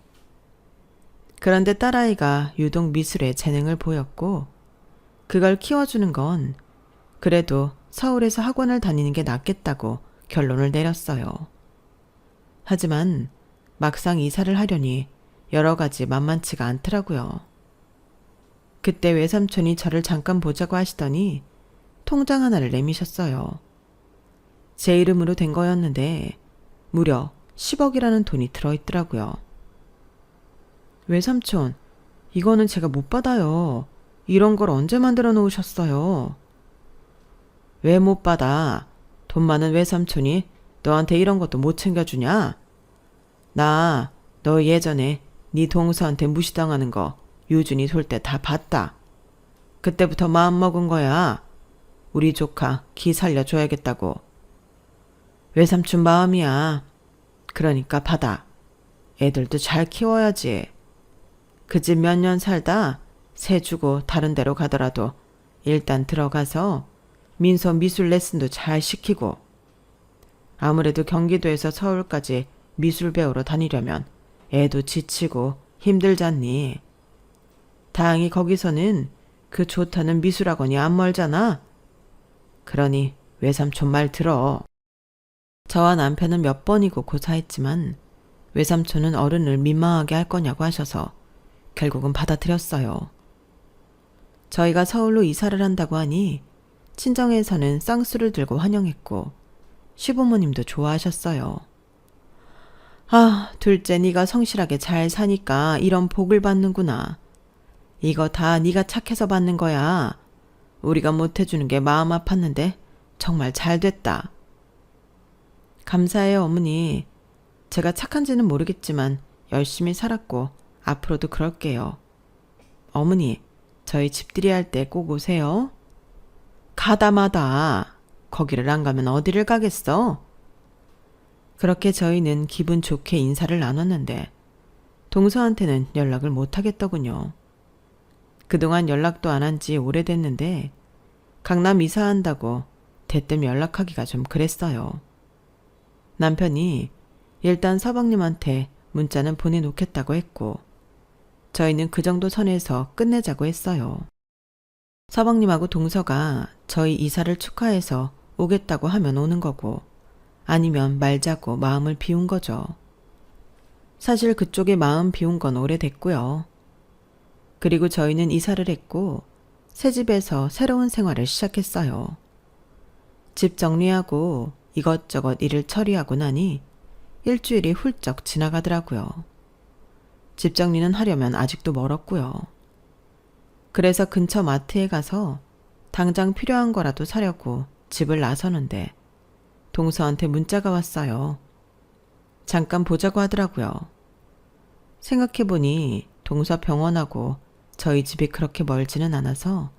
그런데 딸아이가 유독 미술에 재능을 보였고 그걸 키워주는 건 그래도 서울에서 학원을 다니는 게 낫겠다고 결론을 내렸어요. 하지만 막상 이사를 하려니 여러 가지 만만치가 않더라고요. 그때 외삼촌이 저를 잠깐 보자고 하시더니 통장 하나를 내미셨어요. 제 이름으로 된 거였는데 무려 10억이라는 돈이 들어있더라고요. 외삼촌, 이거는 제가 못 받아요. 이런 걸 언제 만들어 놓으셨어요? 왜 못 받아? 돈 많은 외삼촌이 너한테 이런 것도 못 챙겨주냐? 나 너 예전에 네 동서한테 무시당하는 거 유준이 솔 때 다 봤다. 그때부터 마음 먹은 거야. 우리 조카 기 살려줘야겠다고. 외삼촌 마음이야. 그러니까 받아. 애들도 잘 키워야지. 그 집 몇 년 살다 새 주고 다른 데로 가더라도 일단 들어가서 민서 미술 레슨도 잘 시키고. 아무래도 경기도에서 서울까지 미술 배우러 다니려면 애도 지치고 힘들잖니. 다행히 거기서는 그 좋다는 미술학원이 안 멀잖아. 그러니 외삼촌 말 들어. 저와 남편은 몇 번이고 고사했지만 외삼촌은 어른을 민망하게 할 거냐고 하셔서 결국은 받아들였어요. 저희가 서울로 이사를 한다고 하니 친정에서는 쌍수를 들고 환영했고 시부모님도 좋아하셨어요. 아, 둘째 네가 성실하게 잘 사니까 이런 복을 받는구나. 이거 다 네가 착해서 받는 거야. 우리가 못해주는 게 마음 아팠는데 정말 잘 됐다. 감사해요, 어머니. 제가 착한지는 모르겠지만 열심히 살았고 앞으로도 그럴게요. 어머니, 저희 집들이 할 때 꼭 오세요. 가다마다 거기를 안 가면 어디를 가겠어? 그렇게 저희는 기분 좋게 인사를 나눴는데 동서한테는 연락을 못 하겠더군요. 그동안 연락도 안 한 지 오래됐는데 강남 이사한다고 대뜸 연락하기가 좀 그랬어요. 남편이 일단 서방님한테 문자는 보내놓겠다고 했고 저희는 그 정도 선에서 끝내자고 했어요. 서방님하고 동서가 저희 이사를 축하해서 오겠다고 하면 오는 거고 아니면 말자고 마음을 비운 거죠. 사실 그쪽에 마음 비운 건 오래됐고요. 그리고 저희는 이사를 했고 새 집에서 새로운 생활을 시작했어요. 집 정리하고 이것저것 일을 처리하고 나니 일주일이 훌쩍 지나가더라고요. 집 정리는 하려면 아직도 멀었고요. 그래서 근처 마트에 가서 당장 필요한 거라도 사려고 집을 나서는데 동서한테 문자가 왔어요. 잠깐 보자고 하더라고요. 생각해보니 동서 병원하고 저희 집이 그렇게 멀지는 않아서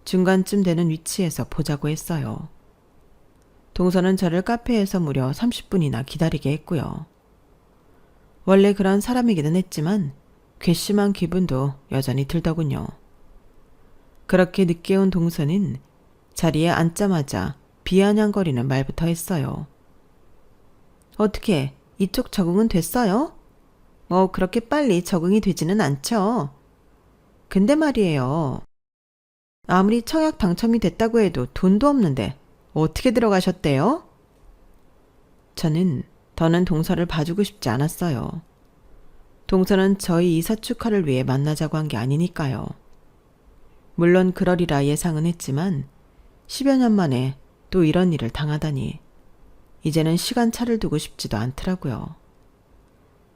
중간쯤 되는 위치에서 보자고 했어요. 동서는 저를 카페에서 무려 30분이나 기다리게 했고요. 원래 그런 사람이기는 했지만 괘씸한 기분도 여전히 들더군요. 그렇게 늦게 온 동서는 자리에 앉자마자 비아냥거리는 말부터 했어요. 어떻게 이쪽 적응은 됐어요? 그렇게 빨리 적응이 되지는 않죠. 근데 말이에요. 아무리 청약 당첨이 됐다고 해도 돈도 없는데 어떻게 들어가셨대요? 저는 더는 동서를 봐주고 싶지 않았어요. 동서는 저희 이사 축하를 위해 만나자고 한 게 아니니까요. 물론 그러리라 예상은 했지만 10여 년 만에 또 이런 일을 당하다니 이제는 시간차를 두고 싶지도 않더라고요.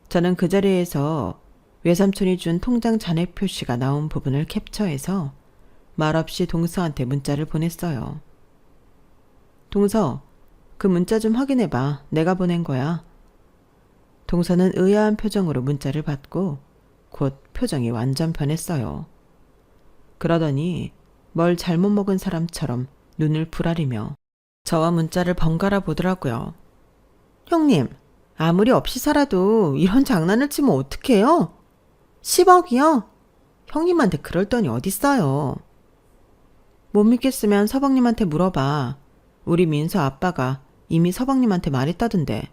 저는 그 자리에서 외삼촌이 준 통장 잔액 표시가 나온 부분을 캡처해서 말없이 동서한테 문자를 보냈어요. 동서, 그 문자 좀 확인해봐. 내가 보낸 거야. 동서는 의아한 표정으로 문자를 받고 곧 표정이 완전 변했어요. 그러더니 뭘 잘못 먹은 사람처럼 눈을 부라리며 저와 문자를 번갈아 보더라고요. 형님, 아무리 없이 살아도 이런 장난을 치면 어떡해요? 10억이요? 형님한테 그럴 돈이 어딨어요. 못 믿겠으면 서방님한테 물어봐. 우리 민서 아빠가 이미 서방님한테 말했다던데.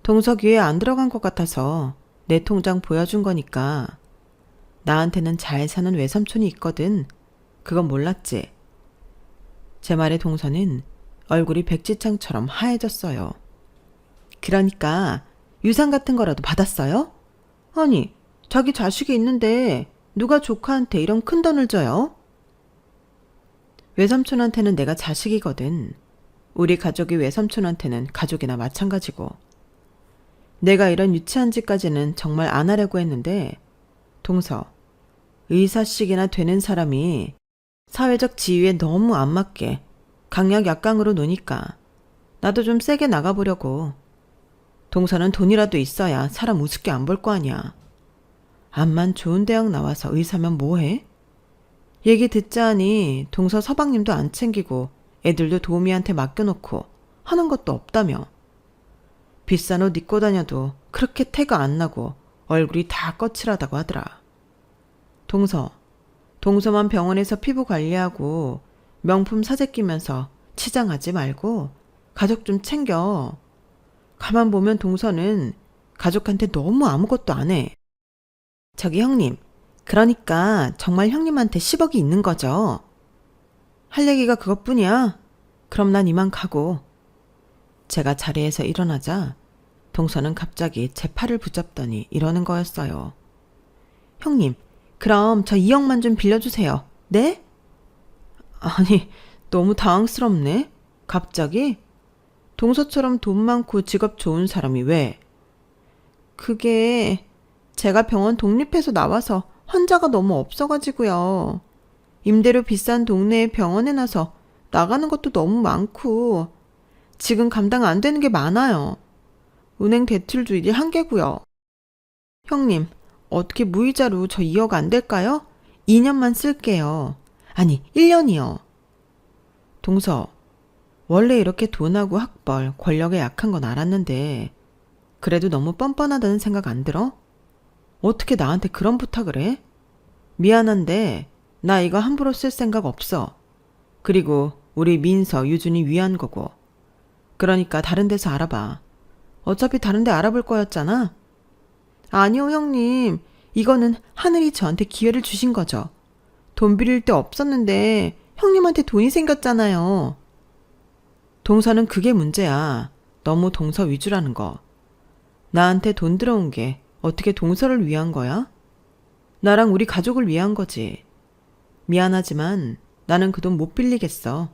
동서 귀에 안 들어간 것 같아서 내 통장 보여준 거니까. 나한테는 잘 사는 외삼촌이 있거든. 그건 몰랐지. 제 말에 동서는 얼굴이 백지창처럼 하얘졌어요. 그러니까 유산 같은 거라도 받았어요? 아니, 자기 자식이 있는데 누가 조카한테 이런 큰 돈을 줘요? 외삼촌한테는 내가 자식이거든. 우리 가족이 외삼촌한테는 가족이나 마찬가지고. 내가 이런 유치한 짓까지는 정말 안 하려고 했는데 동서, 의사식이나 되는 사람이 사회적 지위에 너무 안 맞게 강약 약강으로 노니까 나도 좀 세게 나가보려고. 동서는 돈이라도 있어야 사람 우습게 안 볼 거 아니야. 암만 좋은 대학 나와서 의사면 뭐해? 얘기 듣자 하니 동서 서방님도 안 챙기고 애들도 도우미한테 맡겨놓고 하는 것도 없다며. 비싼 옷 입고 다녀도 그렇게 태가 안 나고 얼굴이 다 거칠하다고 하더라. 동서만 병원에서 피부 관리하고 명품 사재 끼면서 치장하지 말고 가족 좀 챙겨. 가만 보면 동서는 가족한테 너무 아무것도 안 해. 저기 형님, 그러니까 정말 형님한테 10억이 있는 거죠? 할 얘기가 그것뿐이야? 그럼 난 이만 가고. 제가 자리에서 일어나자 동서는 갑자기 제 팔을 붙잡더니 이러는 거였어요. 형님, 그럼 저 2억만 좀 빌려주세요. 네? 아니, 너무 당황스럽네. 갑자기? 동서처럼 돈 많고 직업 좋은 사람이 왜? 그게 제가 병원 독립해서 나와서 환자가 너무 없어가지고요. 임대료 비싼 동네에 병원에 나서 나가는 것도 너무 많고 지금 감당 안 되는 게 많아요. 은행 대출도 이제 한계고요. 형님, 어떻게 무이자로 저 2억 안 될까요? 2년만 쓸게요. 아니, 1년이요. 동서, 원래 이렇게 돈하고 학벌, 권력에 약한 건 알았는데 그래도 너무 뻔뻔하다는 생각 안 들어? 어떻게 나한테 그런 부탁을 해? 미안한데 나 이거 함부로 쓸 생각 없어. 그리고 우리 민서, 유준이 위한 거고. 그러니까 다른 데서 알아봐. 어차피 다른 데 알아볼 거였잖아. 아니요, 형님. 이거는 하늘이 저한테 기회를 주신 거죠. 돈 빌릴 데 없었는데 형님한테 돈이 생겼잖아요. 동서는 그게 문제야. 너무 동서 위주라는 거. 나한테 돈 들어온 게 어떻게 동서를 위한 거야? 나랑 우리 가족을 위한 거지. 미안하지만 나는 그 돈 못 빌리겠어.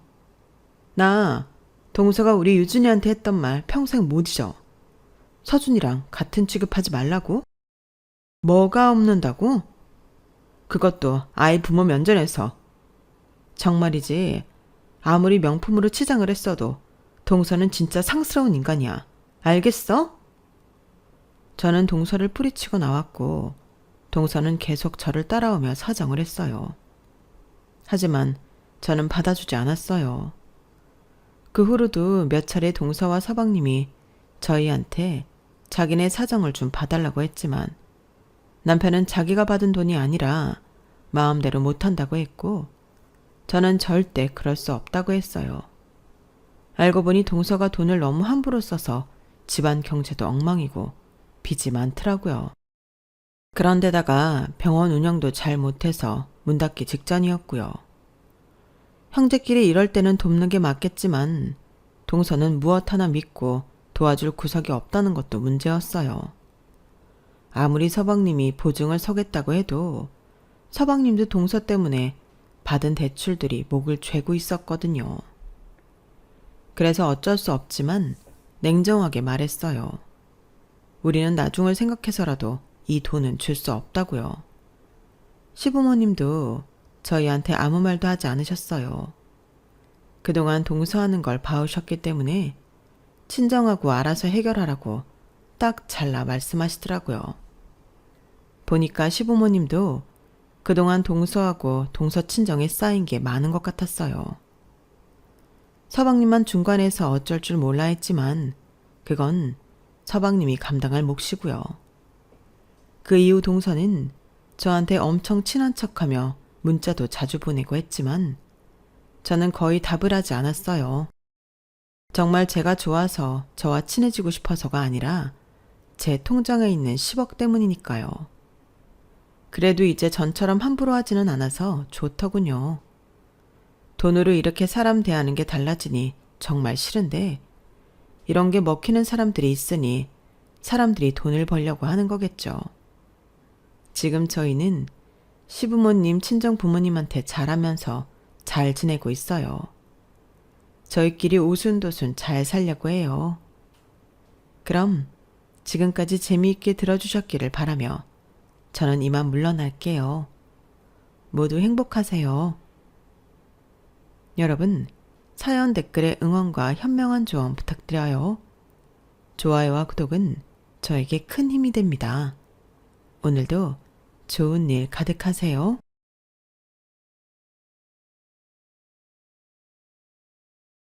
나 동서가 우리 유준이한테 했던 말 평생 못 잊어. 서준이랑 같은 취급하지 말라고? 뭐가 없는다고? 그것도 아이 부모 면전에서. 정말이지. 아무리 명품으로 치장을 했어도 동서는 진짜 상스러운 인간이야. 알겠어? 저는 동서를 뿌리치고 나왔고 동서는 계속 저를 따라오며 사정을 했어요. 하지만 저는 받아주지 않았어요. 그 후로도 몇 차례 동서와 서방님이 저희한테 자기네 사정을 좀 봐달라고 했지만 남편은 자기가 받은 돈이 아니라 마음대로 못한다고 했고 저는 절대 그럴 수 없다고 했어요. 알고 보니 동서가 돈을 너무 함부로 써서 집안 경제도 엉망이고 빚이 많더라고요. 그런데다가 병원 운영도 잘 못해서 문 닫기 직전이었고요. 형제끼리 이럴 때는 돕는 게 맞겠지만 동서는 무엇 하나 믿고 도와줄 구석이 없다는 것도 문제였어요. 아무리 서방님이 보증을 서겠다고 해도 서방님도 동서 때문에 받은 대출들이 목을 죄고 있었거든요. 그래서 어쩔 수 없지만 냉정하게 말했어요. 우리는 나중을 생각해서라도 이 돈은 줄 수 없다고요. 시부모님도 저희한테 아무 말도 하지 않으셨어요. 그동안 동서하는 걸 봐오셨기 때문에 친정하고 알아서 해결하라고 딱 잘라 말씀하시더라고요. 보니까 시부모님도 그동안 동서하고 동서 친정에 쌓인 게 많은 것 같았어요. 서방님만 중간에서 어쩔 줄 몰라 했지만 그건 서방님이 감당할 몫이고요. 그 이후 동서는 저한테 엄청 친한 척하며 문자도 자주 보내고 했지만 저는 거의 답을 하지 않았어요. 정말 제가 좋아서 저와 친해지고 싶어서가 아니라 제 통장에 있는 10억 때문이니까요. 그래도 이제 전처럼 함부로 하지는 않아서 좋더군요. 돈으로 이렇게 사람 대하는 게 달라지니 정말 싫은데 이런 게 먹히는 사람들이 있으니 사람들이 돈을 벌려고 하는 거겠죠. 지금 저희는 시부모님, 친정 부모님한테 잘하면서 잘 지내고 있어요. 저희끼리 오순도순 잘 살려고 해요. 그럼 지금까지 재미있게 들어주셨기를 바라며 저는 이만 물러날게요. 모두 행복하세요. 여러분, 사연 댓글에 응원과 현명한 조언 부탁드려요. 좋아요와 구독은 저에게 큰 힘이 됩니다. 오늘도 좋은 일 가득하세요.